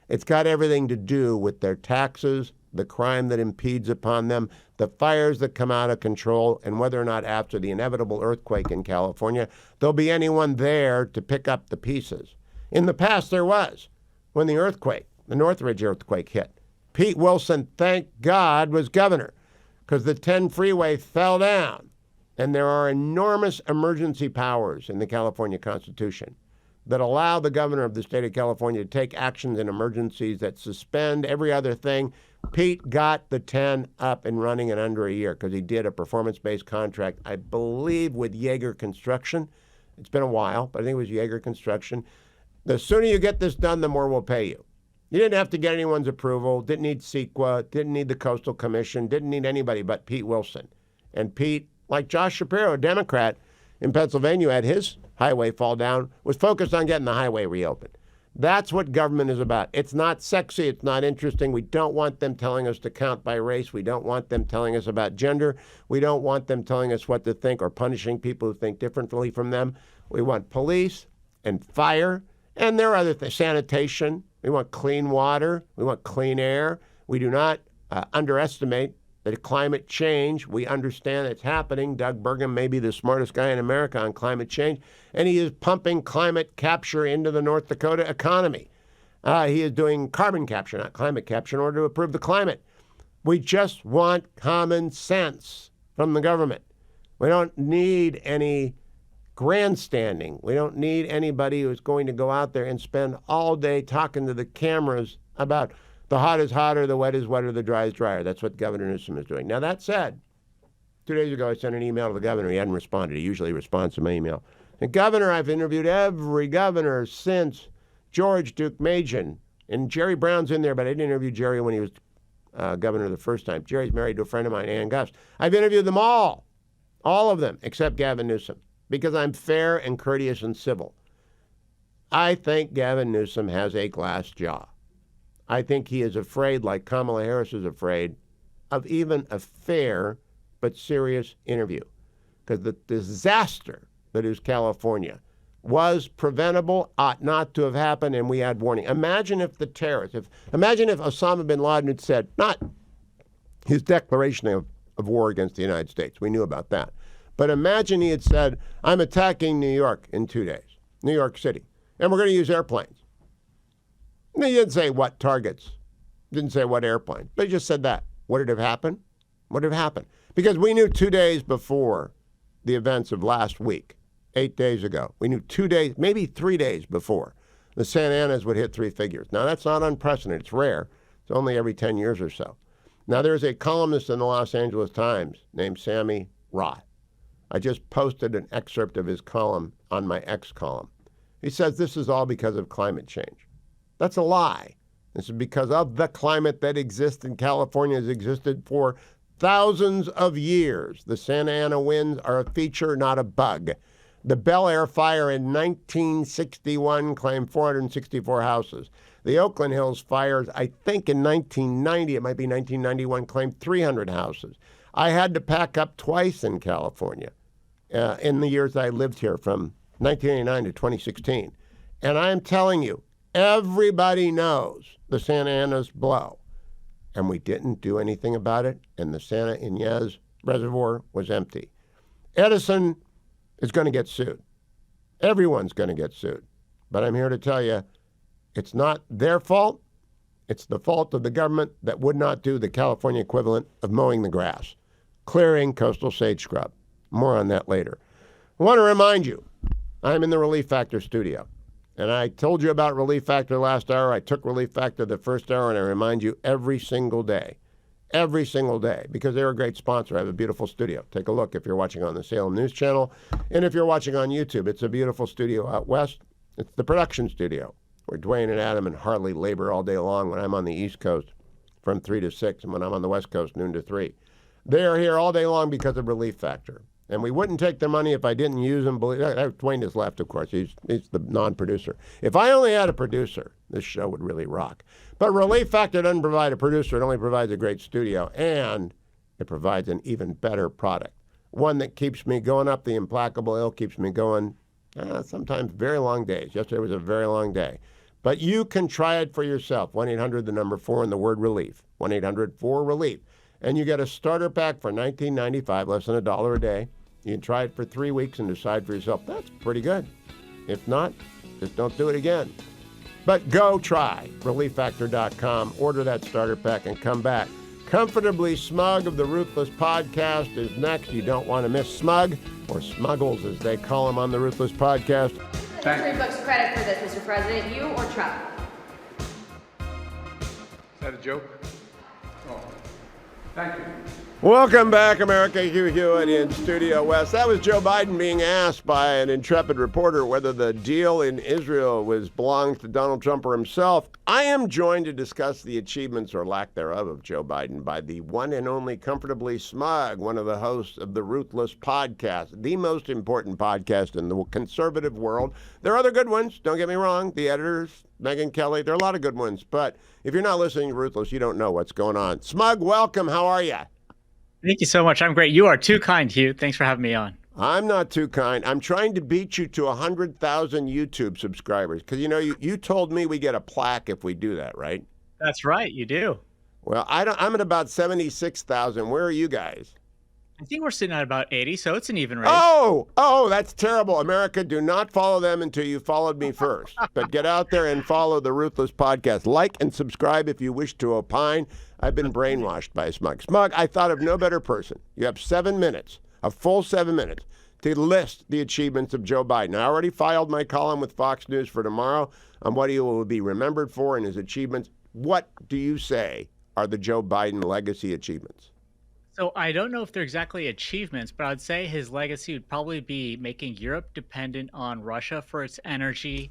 It's got everything to do with their taxes, the crime that impedes upon them, the fires that come out of control, and whether or not after the inevitable earthquake in California, there'll be anyone there to pick up the pieces. In the past, there was. When the Northridge earthquake hit, Pete Wilson, thank God, was governor, because the 10 freeway fell down. And there are enormous emergency powers in the California Constitution that allow the governor of the state of California to take actions in emergencies that suspend every other thing. Pete got the 10 up and running in under a year because he did a performance-based contract, I believe, with Yeager Construction. It's been a while, but I think it was Yeager Construction. The sooner you get this done, the more we'll pay you. You didn't have to get anyone's approval, didn't need CEQA, didn't need the Coastal Commission, didn't need anybody but Pete Wilson. And Pete, like Josh Shapiro, a Democrat in Pennsylvania, had his highway fall down, was focused on getting the highway reopened. That's what government is about. It's not sexy. It's not interesting. We don't want them telling us to count by race. We don't want them telling us about gender. We don't want them telling us what to think or punishing people who think differently from them. We want police and fire, and there are other things, sanitation. We want clean water. We want clean air. We do not underestimate the climate change. We understand it's happening. Doug Burgum may be the smartest guy in America on climate change, and he is pumping climate capture into the North Dakota economy. He is doing carbon capture, not climate capture, in order to improve the climate. We just want common sense from the government. We don't need any grandstanding. We don't need anybody who's going to go out there and spend all day talking to the cameras about the hot is hotter, the wet is wetter, the dry is drier. That's what Governor Newsom is doing. Now, that said, 2 days ago I sent an email to the governor. He hadn't responded. He usually responds to my email. And Governor, I've interviewed every governor since George Duke Machen. And Jerry Brown's in there, but I didn't interview Jerry when he was governor the first time. Jerry's married to a friend of mine, Ann Guffs. I've interviewed them all of them, except Gavin Newsom, because I'm fair and courteous and civil. I think Gavin Newsom has a glass jaw. I think he is afraid, like Kamala Harris is afraid, of even a fair but serious interview. Because the disaster that is California was preventable, ought not to have happened, and we had warning. Imagine if the terrorists, imagine if Osama bin Laden had said, not his declaration of war against the United States, we knew about that, but imagine he had said, I'm attacking New York in 2 days, New York City, and we're going to use airplanes. And he didn't say what targets, didn't say what airplane, but he just said that. Would it have happened? Would it have happened? Because we knew 2 days before the events of last week, 8 days ago, we knew 2 days, maybe 3 days before, the Santa Anas would hit three figures. Now, that's not unprecedented. It's rare. It's only every 10 years or so. Now, there's a columnist in the Los Angeles Times named Sammy Roth. I just posted an excerpt of his column on my X column. He says this is all because of climate change. That's a lie. This is because of the climate that exists in California, has existed for thousands of years. The Santa Ana winds are a feature, not a bug. The Bel Air fire in 1961 claimed 464 houses. The Oakland Hills fires, I think in 1990, it might be 1991, claimed 300 houses. I had to pack up twice in California in the years I lived here from 1989 to 2016. And I'm telling you, everybody knows the Santa Anas blow. And we didn't do anything about it, and the Santa Ynez Reservoir was empty. Edison is going to get sued. Everyone's going to get sued. But I'm here to tell you, it's not their fault. It's the fault of the government that would not do the California equivalent of mowing the grass, clearing coastal sage scrub. More on that later. I want to remind you, I'm in the Relief Factor studio. And I told you about Relief Factor last hour. I took Relief Factor the first hour, and I remind you every single day, because they're a great sponsor. I have a beautiful studio. Take a look if you're watching on the Salem News Channel. And if you're watching on YouTube, it's a beautiful studio out west. It's the production studio where Dwayne and Adam and Harley labor all day long when I'm on the East Coast from 3 to 6, and when I'm on the West Coast, noon to 3. They are here all day long because of Relief Factor. And we wouldn't take their money if I didn't use them. Dwayne has left, of course. He's the non-producer. If I only had a producer, this show would really rock. But Relief Factor doesn't provide a producer. It only provides a great studio. And it provides an even better product. One that keeps me going up the implacable hill, keeps me going sometimes very long days. Yesterday was a very long day. But you can try it for yourself. 1-800, the number 4, and the word relief. 1-800-4-RELIEF. And you get a starter pack for $19.95, less than $1 a day. You can try it for 3 weeks and decide for yourself, that's pretty good. If not, just don't do it again. But go try ReliefFactor.com, order that starter pack, and come back. Comfortably Smug of the Ruthless Podcast is next. You don't want to miss Smug, or Smuggles as they call him on the Ruthless Podcast. 3 books credit for this, Mr. President, you or Trump? Is that a joke? Oh, thank you. Welcome back, America. Hugh Hewitt in Studio West. That was Joe Biden being asked by an intrepid reporter whether the deal in Israel belongs to Donald Trump or himself. I am joined to discuss the achievements or lack thereof of Joe Biden by the one and only Comfortably Smug, one of the hosts of the Ruthless Podcast, the most important podcast in the conservative world. There are other good ones, don't get me wrong. The editors, Megyn Kelly, there are a lot of good ones. But if you're not listening to Ruthless, you don't know what's going on. Smug, welcome. How are you? Thank you so much. I'm great. You are too kind, Hugh. Thanks for having me on. I'm not too kind. I'm trying to beat you to 100,000 YouTube subscribers because, you told me we get a plaque if we do that, right? That's right. You do. Well, I'm at about 76,000. Where are you guys? I think we're sitting at about 80, so it's an even race. Oh, that's terrible. America, do not follow them until you followed me first. But get out there and follow the Ruthless Podcast. Like and subscribe if you wish to opine. I've been brainwashed by Smug. Smug, I thought of no better person. You have 7 minutes, a full 7 minutes, to list the achievements of Joe Biden. I already filed my column with Fox News for tomorrow on what he will be remembered for and his achievements. What do you say are the Joe Biden legacy achievements? So I don't know if they're exactly achievements, but I'd say his legacy would probably be making Europe dependent on Russia for its energy,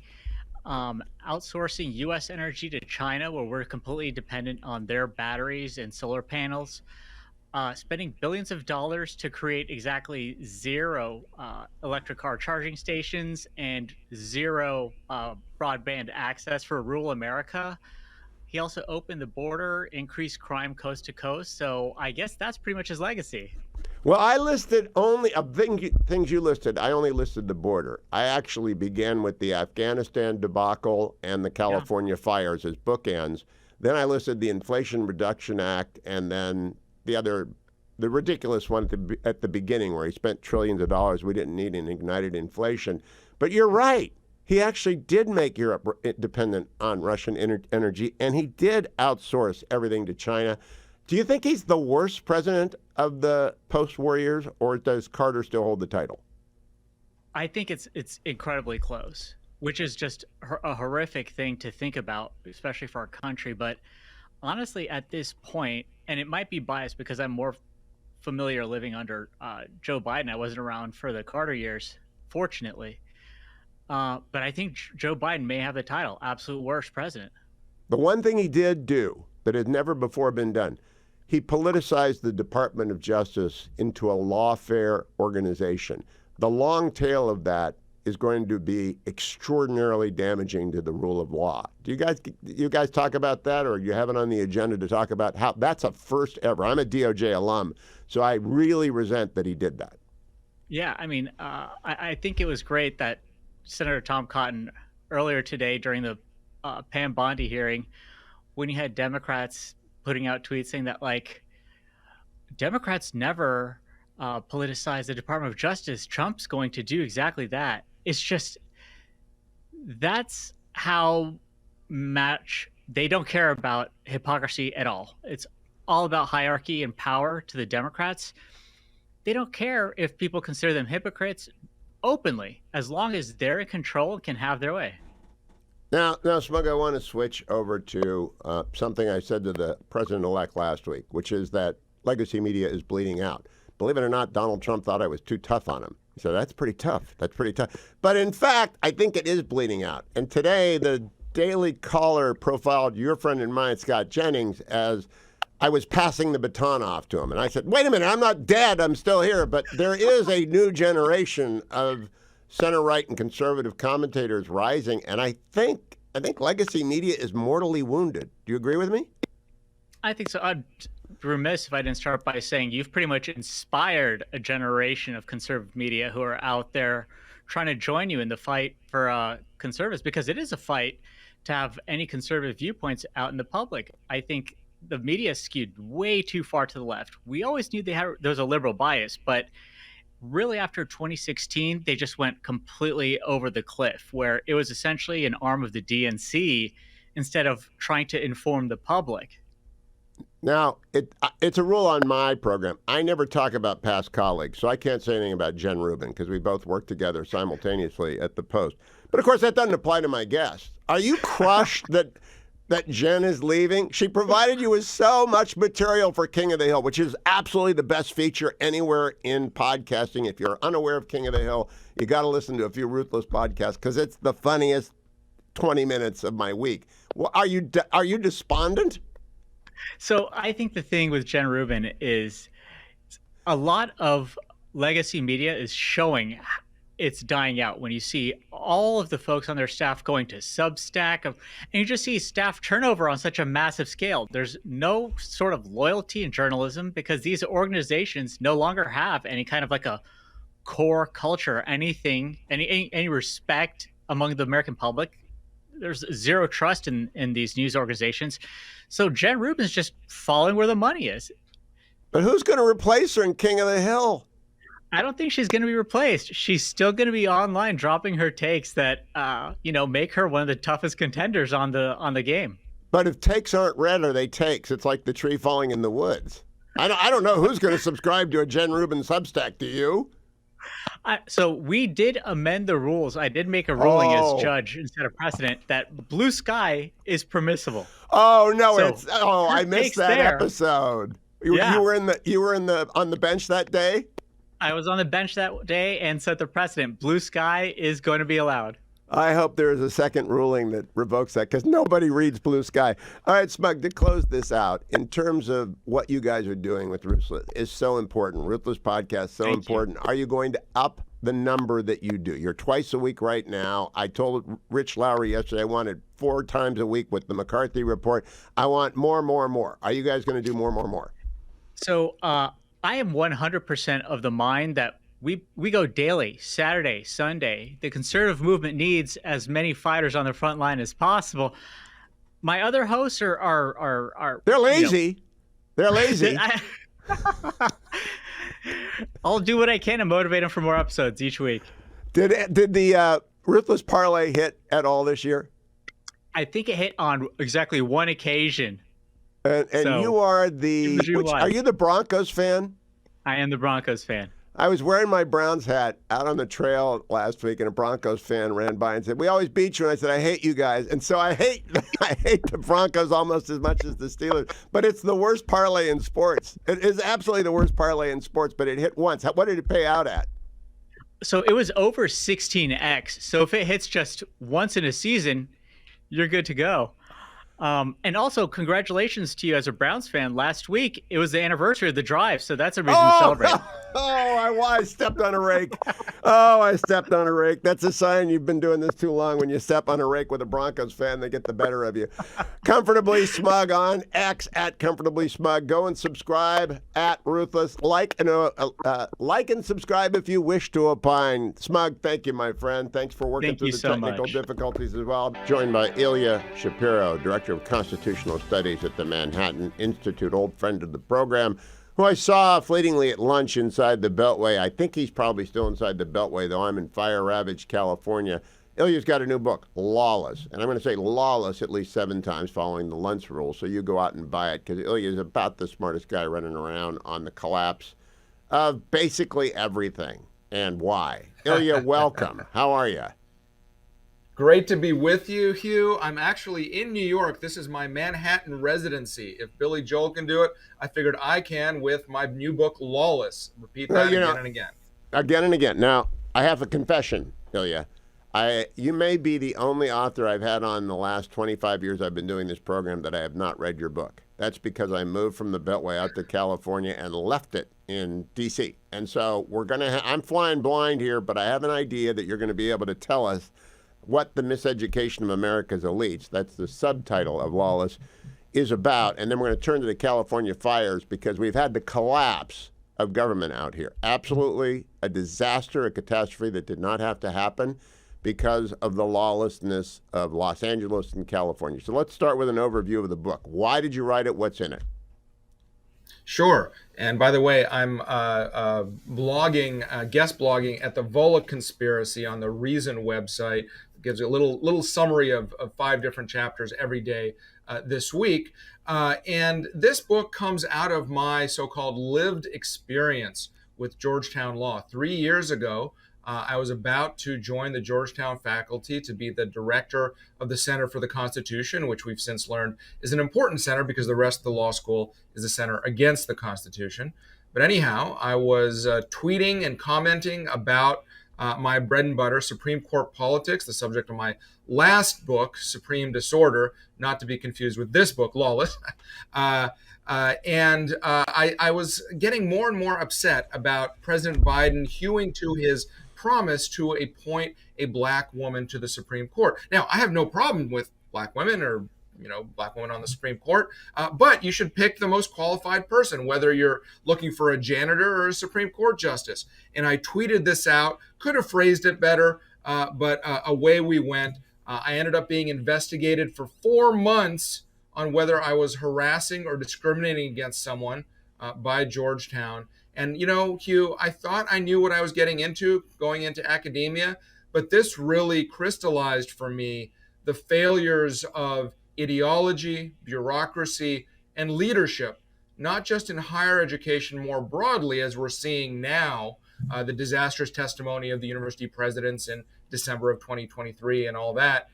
outsourcing U.S. energy to China, where we're completely dependent on their batteries and solar panels, spending billions of dollars to create exactly zero electric car charging stations and zero broadband access for rural America. He also opened the border, increased crime coast to coast. So I guess that's pretty much his legacy. Well, I listed only things you listed. I only listed the border. I actually began with the Afghanistan debacle and the California fires as bookends. Then I listed the Inflation Reduction Act, and then the ridiculous one at the beginning where he spent trillions of dollars we didn't need and ignited inflation. But you're right. He actually did make Europe dependent on Russian energy, and he did outsource everything to China. Do you think he's the worst president of the post-war years, or does Carter still hold the title? I think it's incredibly close, which is just a horrific thing to think about, especially for our country. But honestly, at this point, and it might be biased because I'm more familiar living under Joe Biden. I wasn't around for the Carter years, fortunately. But I think Joe Biden may have the title, absolute worst president. The one thing he did do that had never before been done, he politicized the Department of Justice into a lawfare organization. The long tail of that is going to be extraordinarily damaging to the rule of law. Do you guys talk about that, or do you have it on the agenda to talk about how that's a first ever? I'm a DOJ alum, so I really resent that he did that. Yeah, I mean, I think it was great that Senator Tom Cotton earlier today during the Pam Bondi hearing, when you had Democrats putting out tweets saying that, like, Democrats never politicize the Department of Justice. Trump's going to do exactly that. It's just, that's how much they don't care about hypocrisy at all. It's all about hierarchy and power to the Democrats. They don't care if people consider them hypocrites openly, as long as they're in control and can have their way. Now, Smug, I want to switch over to something I said to the president-elect last week, which is that legacy media is bleeding out. Believe it or not, Donald Trump thought I was too tough on him. He said, that's pretty tough. That's pretty tough. But in fact, I think it is bleeding out. And today, the Daily Caller profiled your friend and mine, Scott Jennings, as I was passing the baton off to him. And I said, wait a minute, I'm not dead. I'm still here. But there is a new generation of center-right and conservative commentators rising. And I think legacy media is mortally wounded. Do you agree with me? I think so. I'd be remiss if I didn't start by saying you've pretty much inspired a generation of conservative media who are out there trying to join you in the fight for conservatives, because it is a fight to have any conservative viewpoints out in the public. I think the media skewed way too far to the left. We always knew there was a liberal bias, but really after 2016, they just went completely over the cliff, where it was essentially an arm of the DNC instead of trying to inform the public. Now, it's a rule on my program. I never talk about past colleagues, so I can't say anything about Jen Rubin because we both work together simultaneously at the Post. But of course, that doesn't apply to my guests. Are you crushed that Jen is leaving? She provided you with so much material for King of the Hill, which is absolutely the best feature anywhere in podcasting. If you're unaware of King of the Hill, you got to listen to a few Ruthless podcasts because it's the funniest 20 minutes of my week. Well, are you despondent? So I think the thing with Jen Rubin is a lot of legacy media is showing it's dying out when you see all of the folks on their staff going to Substack, and you just see staff turnover on such a massive scale. There's no sort of loyalty in journalism because these organizations no longer have any kind of like a core culture, anything, any respect among the American public. There's zero trust in these news organizations. So Jen Rubin's just following where the money is. But who's going to replace her in King of the Hill? I don't think she's going to be replaced. She's still going to be online dropping her takes that, make her one of the toughest contenders on the game. But if takes aren't read, are they takes? It's like the tree falling in the woods. I don't know who's going to subscribe to a Jen Rubin Substack. Do you? So we did amend the rules. I did make a ruling as judge instead of precedent that blue sky is permissible. Oh no, So I missed that episode. You were on the bench that day? I was on the bench that day and set the precedent. Blue sky is going to be allowed. I hope there is a second ruling that revokes that, because nobody reads blue sky. All right, Smug, to close this out, in terms of what you guys are doing with Ruthless is so important. Ruthless podcast, so important. Are you going to up the number that you do? You're twice a week right now. I told Rich Lowry yesterday I wanted 4 times a week with the McCarthy Report. I want more. Are you guys going to do more? So I am 100% of the mind that we go daily, Saturday, Sunday. The conservative movement needs as many fighters on the front line as possible. My other hosts are they're lazy. They're lazy. I'll do what I can to motivate them for more episodes each week. Did the Ruthless Parlay hit at all this year? I think it hit on exactly one occasion. And So, you are are you the Broncos fan? I am the Broncos fan. I was wearing my Browns hat out on the trail last week, and a Broncos fan ran by and said, "We always beat you." And I said, "I hate you guys." And so I hate the Broncos almost as much as the Steelers. But it's the worst parlay in sports. It is absolutely the worst parlay in sports. But it hit once. What did it pay out at? So it was over 16x. So if it hits just once in a season, you're good to go. And also, congratulations to you as a Browns fan. Last week, it was the anniversary of the drive, so that's a reason to celebrate. I stepped on a rake. I stepped on a rake. That's a sign you've been doing this too long. When you step on a rake with a Broncos fan, they get the better of you. Comfortably Smug on X at Comfortably Smug. Go and subscribe at Ruthless. Like and subscribe if you wish to opine. Smug, thank you, my friend. Thanks for working through the technical difficulties as well. Joined by Ilya Shapiro, Director of Constitutional Studies at the Manhattan Institute, old friend of the program, who I saw fleetingly at lunch inside the Beltway. I think he's probably still inside the Beltway, though I'm in fire-ravaged California. Ilya's got a new book, Lawless. And I'm going to say lawless at least 7 times following the Luntz rule, so you go out and buy it, because Ilya's about the smartest guy running around on the collapse of basically everything and why. Ilya, welcome. How are you? Great to be with you, Hugh. I'm actually in New York. This is my Manhattan residency. If Billy Joel can do it, I figured I can with my new book, Lawless. Repeat that again and again. Again and again. Now, I have a confession, Ilya. You may be the only author I've had on the last 25 years I've been doing this program that I have not read your book. That's because I moved from the Beltway out to California and left it in D.C. And so I'm flying blind here, but I have an idea that you're going to be able to tell us what the miseducation of America's elites, that's the subtitle of Lawless, is about. And then we're going to turn to the California fires, because we've had the collapse of government out here. Absolutely a disaster, a catastrophe that did not have to happen because of the lawlessness of Los Angeles and California. So let's start with an overview of the book. Why did you write it? What's in it? Sure. And by the way, I'm guest blogging at the Vola Conspiracy on the Reason website. It gives you a little summary of 5 different chapters every day this week. And this book comes out of my so-called lived experience with Georgetown Law. 3 years ago, I was about to join the Georgetown faculty to be the director of the Center for the Constitution, which we've since learned is an important center because the rest of the law school is a center against the Constitution. But anyhow, I was tweeting and commenting about my bread and butter, Supreme Court politics, the subject of my last book, Supreme Disorder, not to be confused with this book, Lawless. I was getting more and more upset about President Biden hewing to his promise to appoint a black woman to the Supreme Court. Now, I have no problem with black women or black women on the Supreme Court, but you should pick the most qualified person, whether you're looking for a janitor or a Supreme Court justice. And I tweeted this out, could have phrased it better, but away we went. I ended up being investigated for 4 months on whether I was harassing or discriminating against someone by Georgetown. And, Hugh, I thought I knew what I was getting into going into academia, but this really crystallized for me the failures of ideology, bureaucracy, and leadership, not just in higher education more broadly, as we're seeing now, the disastrous testimony of the university presidents in December of 2023 and all that,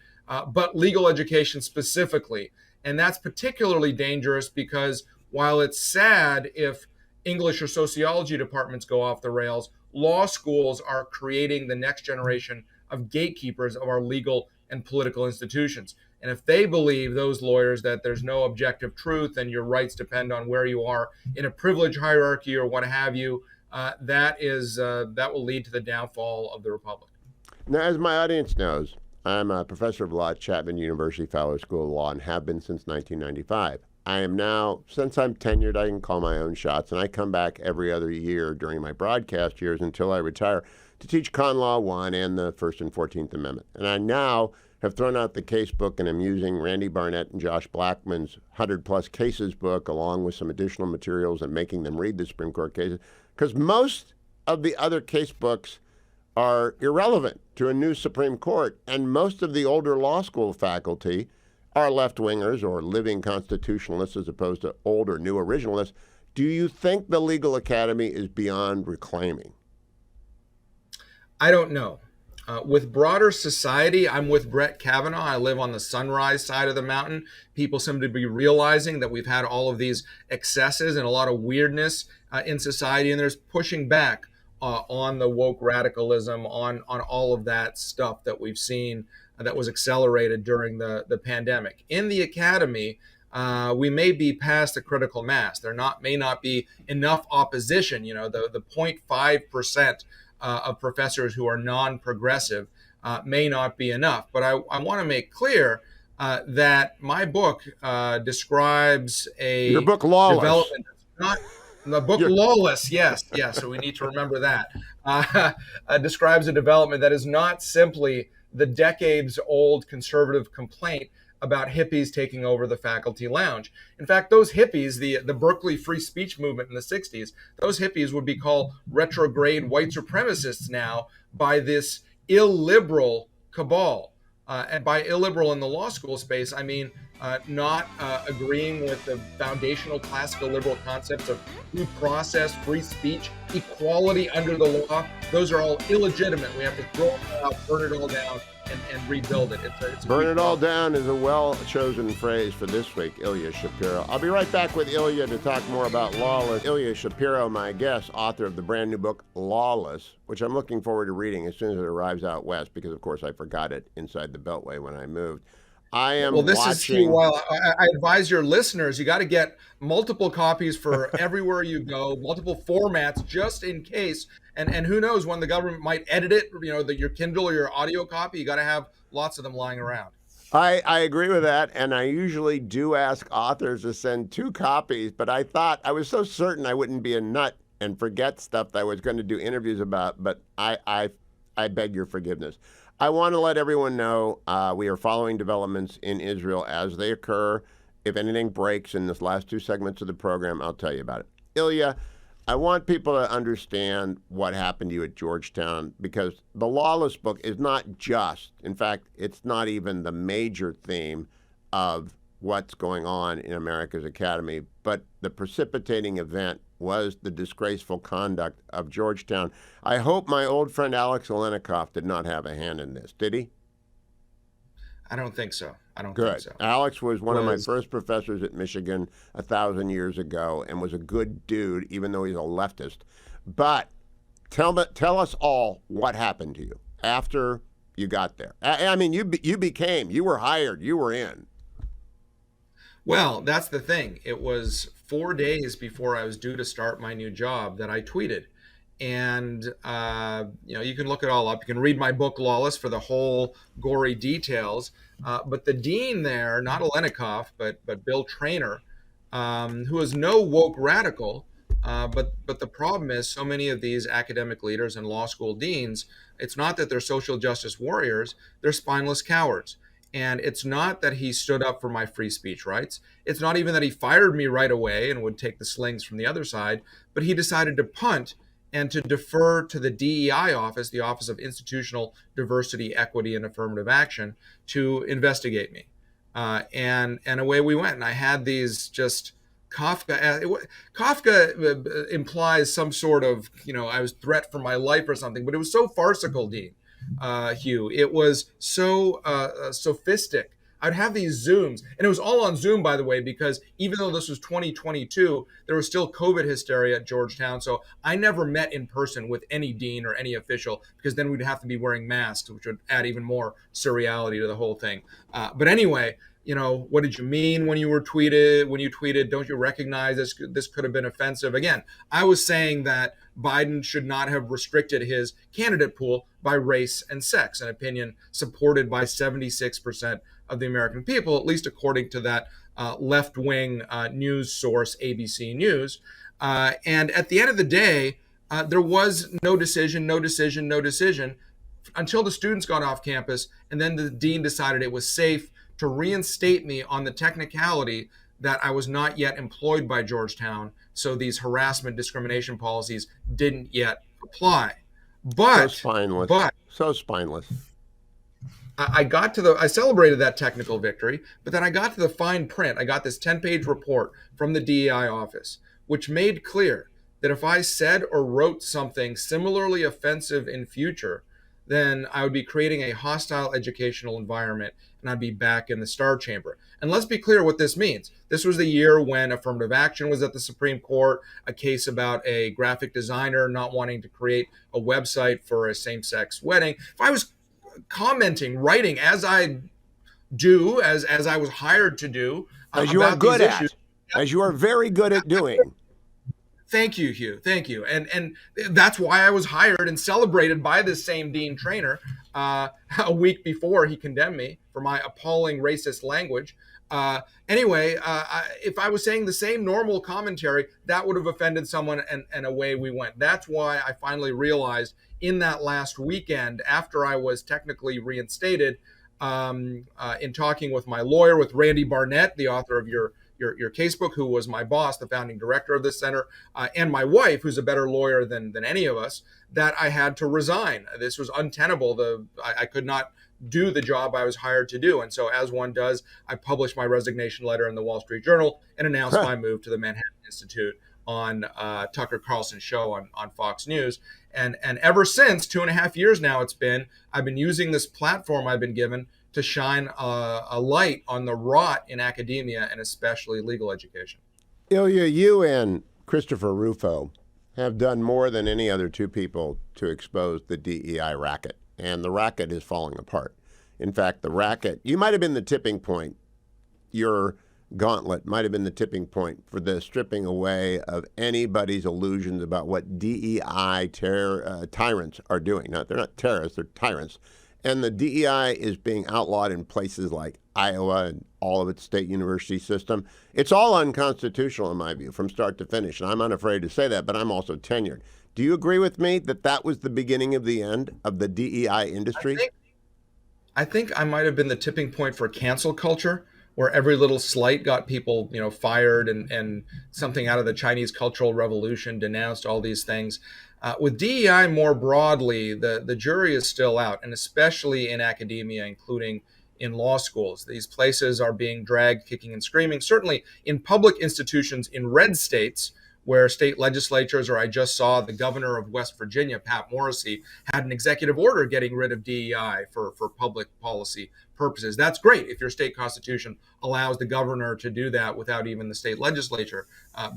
but legal education specifically. And that's particularly dangerous because while it's sad if English or sociology departments go off the rails, law schools are creating the next generation of gatekeepers of our legal and political institutions. And if they believe, those lawyers, that there's no objective truth and your rights depend on where you are in a privilege hierarchy or what have you, that will lead to the downfall of the republic. Now, as my audience knows, I'm a professor of law at Chapman University Fowler School of Law and have been since 1995. I am now, since I'm tenured, I can call my own shots, and I come back every other year during my broadcast years until I retire to teach Con Law 1 and the First and 14th Amendment. And I now have thrown out the case book and I'm using Randy Barnett and Josh Blackman's 100-plus cases book along with some additional materials and making them read the Supreme Court cases, because most of the other case books are irrelevant to a new Supreme Court, and most of the older law school faculty are left-wingers or living constitutionalists as opposed to old or new originalists. Do you think the legal academy is beyond reclaiming? I don't know. With broader society, I'm with Brett Kavanaugh. I live on the sunrise side of the mountain. People seem to be realizing that we've had all of these excesses and a lot of weirdness in society, and there's pushing back on the woke radicalism, on all of that stuff that we've seen that was accelerated during the pandemic. In the academy, we may be past the critical mass. There may not be enough opposition. You know, the 0.5% of professors who are non-progressive may not be enough. But I want to make clear that my book describes Your book, Lawless. Development. Not the book, Lawless. Yes. So we need to remember that. Describes a development that is not simply the decades-old conservative complaint about hippies taking over the faculty lounge. In fact, those hippies, the Berkeley free speech movement in the 60s, those hippies would be called retrograde white supremacists now by this illiberal cabal. And by illiberal in the law school space, I mean not agreeing with the foundational classical liberal concepts of due process, free speech, equality under the law. Those are all illegitimate. We have to throw it out, burn it all down, and rebuild it. It's Burn it all down is a well-chosen phrase for this week, Ilya Shapiro. I'll be right back with Ilya to talk more about Lawless. Ilya Shapiro, my guest, author of the brand new book, Lawless, which I'm looking forward to reading as soon as it arrives out west, because, of course, I forgot it inside the Beltway when I moved. I am watching. Well, I advise your listeners, you got to get multiple copies for everywhere you go, multiple formats, just in case. And who knows when the government might edit it, your Kindle or your audio copy, you got to have lots of them lying around. I agree with that, and I usually do ask authors to send 2 copies, but I was so certain I wouldn't be a nut and forget stuff that I was going to do interviews about, but I beg your forgiveness. I want to let everyone know we are following developments in Israel as they occur. If anything breaks in this last 2 segments of the program, I'll tell you about it. Ilya, I want people to understand what happened to you at Georgetown, because the Lawless book is not just, in fact, it's not even the major theme of what's going on in America's academy, but the precipitating event was the disgraceful conduct of Georgetown. I hope my old friend Alex Olenikoff did not have a hand in this. Did he? I don't think so. Good. Alex was one of my first professors at Michigan 1,000 years ago and was a good dude, even though he's a leftist. But tell us all what happened to you after you got there. I mean, you were hired, you were in. Well, that's the thing. It was 4 days before I was due to start my new job that I tweeted. And, you can look it all up. You can read my book, Lawless, for the whole gory details. But the dean there, not Olenikoff, but Bill Traynor, who is no woke radical, but the problem is so many of these academic leaders and law school deans, it's not that they're social justice warriors, they're spineless cowards. And it's not that he stood up for my free speech rights. It's not even that he fired me right away and would take the slings from the other side, but he decided to punt and to defer to the DEI office, the Office of Institutional Diversity, Equity, and Affirmative Action, to investigate me. And away we went. And I had these just Kafka implies some sort of, I was threat for my life or something, but it was so farcical, Dean, Hugh. It was so sophistic. I'd have these Zooms, and it was all on Zoom, by the way, because even though this was 2022, there was still COVID hysteria at Georgetown. So I never met in person with any dean or any official, because then we'd have to be wearing masks, which would add even more surreality to the whole thing. But anyway, what did you mean when you tweeted, don't you recognize this could have been offensive? Again, I was saying that Biden should not have restricted his candidate pool by race and sex, an opinion supported by 76% of the American people, at least according to that left-wing news source, ABC News. And at the end of the day, there was no decision until the students got off campus, and then the dean decided it was safe to reinstate me on the technicality that I was not yet employed by Georgetown, so these harassment discrimination policies didn't yet apply. But so spineless. I celebrated that technical victory, but then I got to the fine print. I got this 10-page report from the DEI office, which made clear that if I said or wrote something similarly offensive in future, then I would be creating a hostile educational environment, and I'd be back in the Star Chamber. And let's be clear what this means. This was the year when affirmative action was at the Supreme Court, a case about a graphic designer not wanting to create a website for a same-sex wedding. If I was commenting, writing as I do, as I was hired to do, as you are good at, as you are very good at doing. Thank you, Hugh. Thank you. And that's why I was hired and celebrated by this same dean trainer a week before he condemned me for my appalling racist language. Anyway, if I was saying the same normal commentary, that would have offended someone, and away we went. That's why I finally realized in that last weekend, after I was technically reinstated, in talking with my lawyer, with Randy Barnett, the author of your casebook, who was my boss, the founding director of the center, and my wife, who's a better lawyer than any of us, that I had to resign. This was untenable. I could not do the job I was hired to do. And so, as one does, I published my resignation letter in the Wall Street Journal and announced my move to the Manhattan Institute on Tucker Carlson's show on Fox News. And ever since, 2.5 years now I've been using this platform I've been given to shine a light on the rot in academia, and especially legal education. Ilya, you and Christopher Rufo have done more than any other two people to expose the DEI racket, and the racket is falling apart. In fact, the racket, you might have been the tipping point. Your gauntlet might have been the tipping point for the stripping away of anybody's illusions about what DEI tyrants are doing. Now, they're not terrorists, they're tyrants. And the DEI is being outlawed in places like Iowa and all of its state university system. It's all unconstitutional, in my view, from start to finish. And I'm unafraid to say that, but I'm also tenured. Do you agree with me that that was the beginning of the end of the DEI industry? I think I might have been the tipping point for cancel culture, where every little slight got people, fired, and something out of the Chinese Cultural Revolution denounced all these things. With DEI more broadly, the jury is still out, and especially in academia, including in law schools. These places are being dragged kicking and screaming, certainly in public institutions in red states, where state legislatures, or I just saw the governor of West Virginia, Pat Morrisey, had an executive order getting rid of DEI for public policy purposes. That's great if your state constitution allows the governor to do that without even the state legislature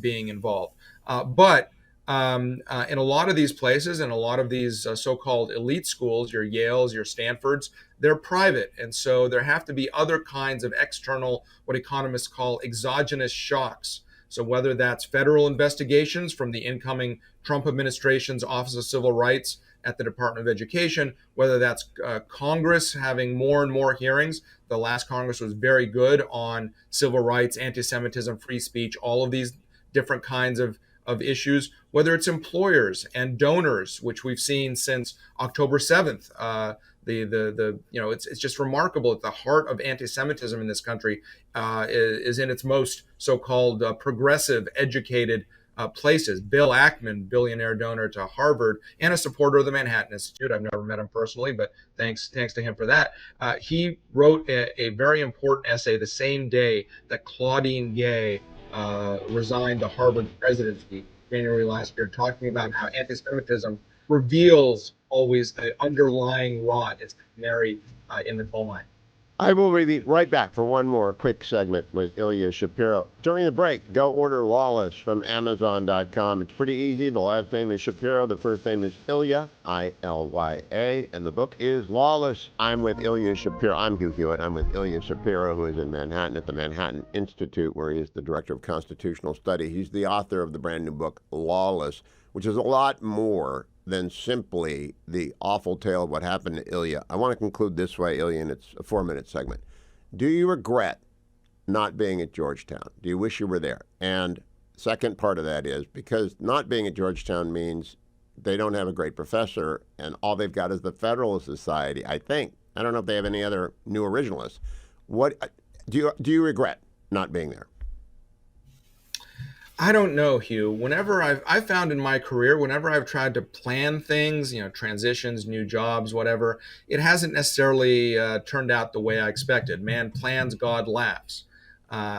being involved. But in a lot of these places, and a lot of these so-called elite schools, your Yales, your Stanfords, they're private. And so there have to be other kinds of external, what economists call exogenous shocks. So whether that's federal investigations from the incoming Trump administration's Office of Civil Rights at the Department of Education, whether that's Congress having more and more hearings. The last Congress was very good on civil rights, anti-Semitism, free speech, all of these different kinds of issues, whether it's employers and donors, which we've seen since October 7th. It's just remarkable that the heart of anti-Semitism in this country is in its most so-called progressive, educated places. Bill Ackman, billionaire donor to Harvard and a supporter of the Manhattan Institute. I've never met him personally, but thanks to him for that. He wrote a very important essay the same day that Claudine Gay resigned the Harvard presidency January last year, talking about how anti-Semitism reveals always the underlying rot. It's canary in the coal mine. I will be right back for one more quick segment with Ilya Shapiro. During the break, go order Lawless from Amazon.com. It's pretty easy. The last name is Shapiro. The first name is Ilya, I-L-Y-A. And the book is Lawless. I'm with Ilya Shapiro. I'm Hugh Hewitt. I'm with Ilya Shapiro, who is in Manhattan at the Manhattan Institute, where he is the director of constitutional study. He's the author of the brand new book, Lawless, which is a lot more than simply the awful tale of what happened to Ilya. I want to conclude this way, Ilya, and it's a 4-minute segment. Do you regret not being at Georgetown? Do you wish you were there? And second part of that is, because not being at Georgetown means they don't have a great professor, and all they've got is the Federalist Society, I think. I don't know if they have any other new originalists. What do you regret not being there? I don't know, Hugh. Whenever I've found in my career, whenever I've tried to plan things, transitions, new jobs, whatever, it hasn't necessarily turned out the way I expected. Man plans, God laughs.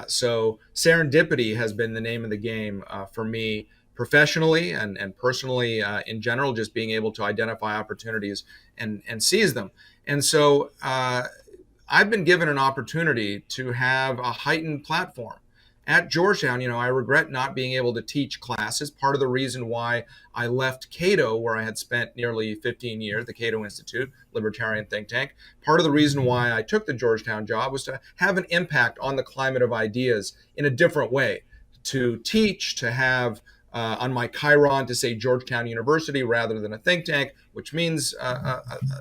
So serendipity has been the name of the game for me professionally and personally in general, just being able to identify opportunities and seize them. And so I've been given an opportunity to have a heightened platform. At Georgetown, I regret not being able to teach classes. Part of the reason why I left Cato, where I had spent nearly 15 years, the Cato Institute, libertarian think tank, part of the reason why I took the Georgetown job was to have an impact on the climate of ideas in a different way, to teach, to have on my Chiron to say Georgetown University rather than a think tank, which means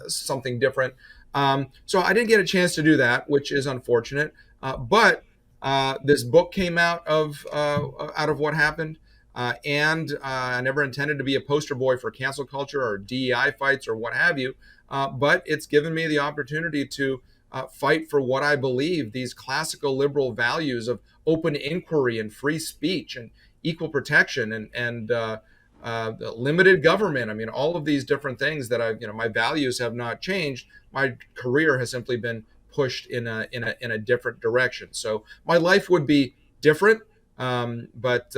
something different. So I didn't get a chance to do that, which is unfortunate. But this book came out of what happened, and I never intended to be a poster boy for cancel culture or DEI fights or what have you, but it's given me the opportunity to fight for what I believe, these classical liberal values of open inquiry and free speech and equal protection and limited government. I mean, all of these different things that my values have not changed. My career has simply been pushed in a different direction. So my life would be different, but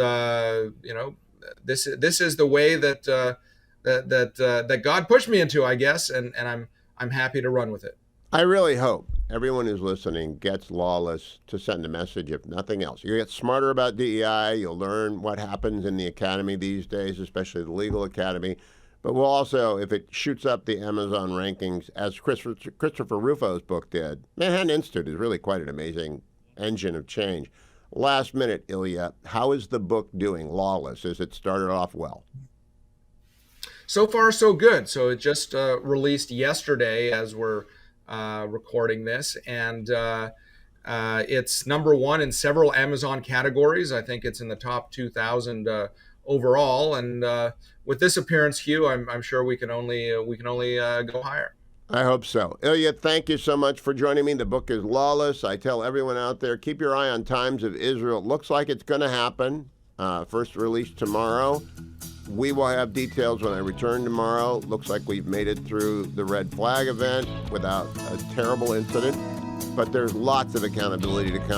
this is the way that God pushed me into, I guess, and I'm happy to run with it. I really hope everyone who's listening gets Lawless to send a message, if nothing else. You get smarter about DEI. You'll learn what happens in the academy these days, especially the legal academy. But we'll also, if it shoots up the Amazon rankings, as Christopher Rufo's book did, Manhattan Institute is really quite an amazing engine of change. Last minute, Ilya, how is the book doing, Lawless? Has it started off well? So far, so good. So it just released yesterday as we're recording this, and it's number one in several Amazon categories. I think it's in the top 2,000 overall, and with this appearance, Hugh, I'm sure we can only go higher. I hope so. Ilya, thank you so much for joining me. The book is Lawless. I tell everyone out there, keep your eye on Times of Israel. It looks like it's going to happen. First release tomorrow. We will have details when I return tomorrow. Looks like we've made it through the red flag event without a terrible incident, but there's lots of accountability to come.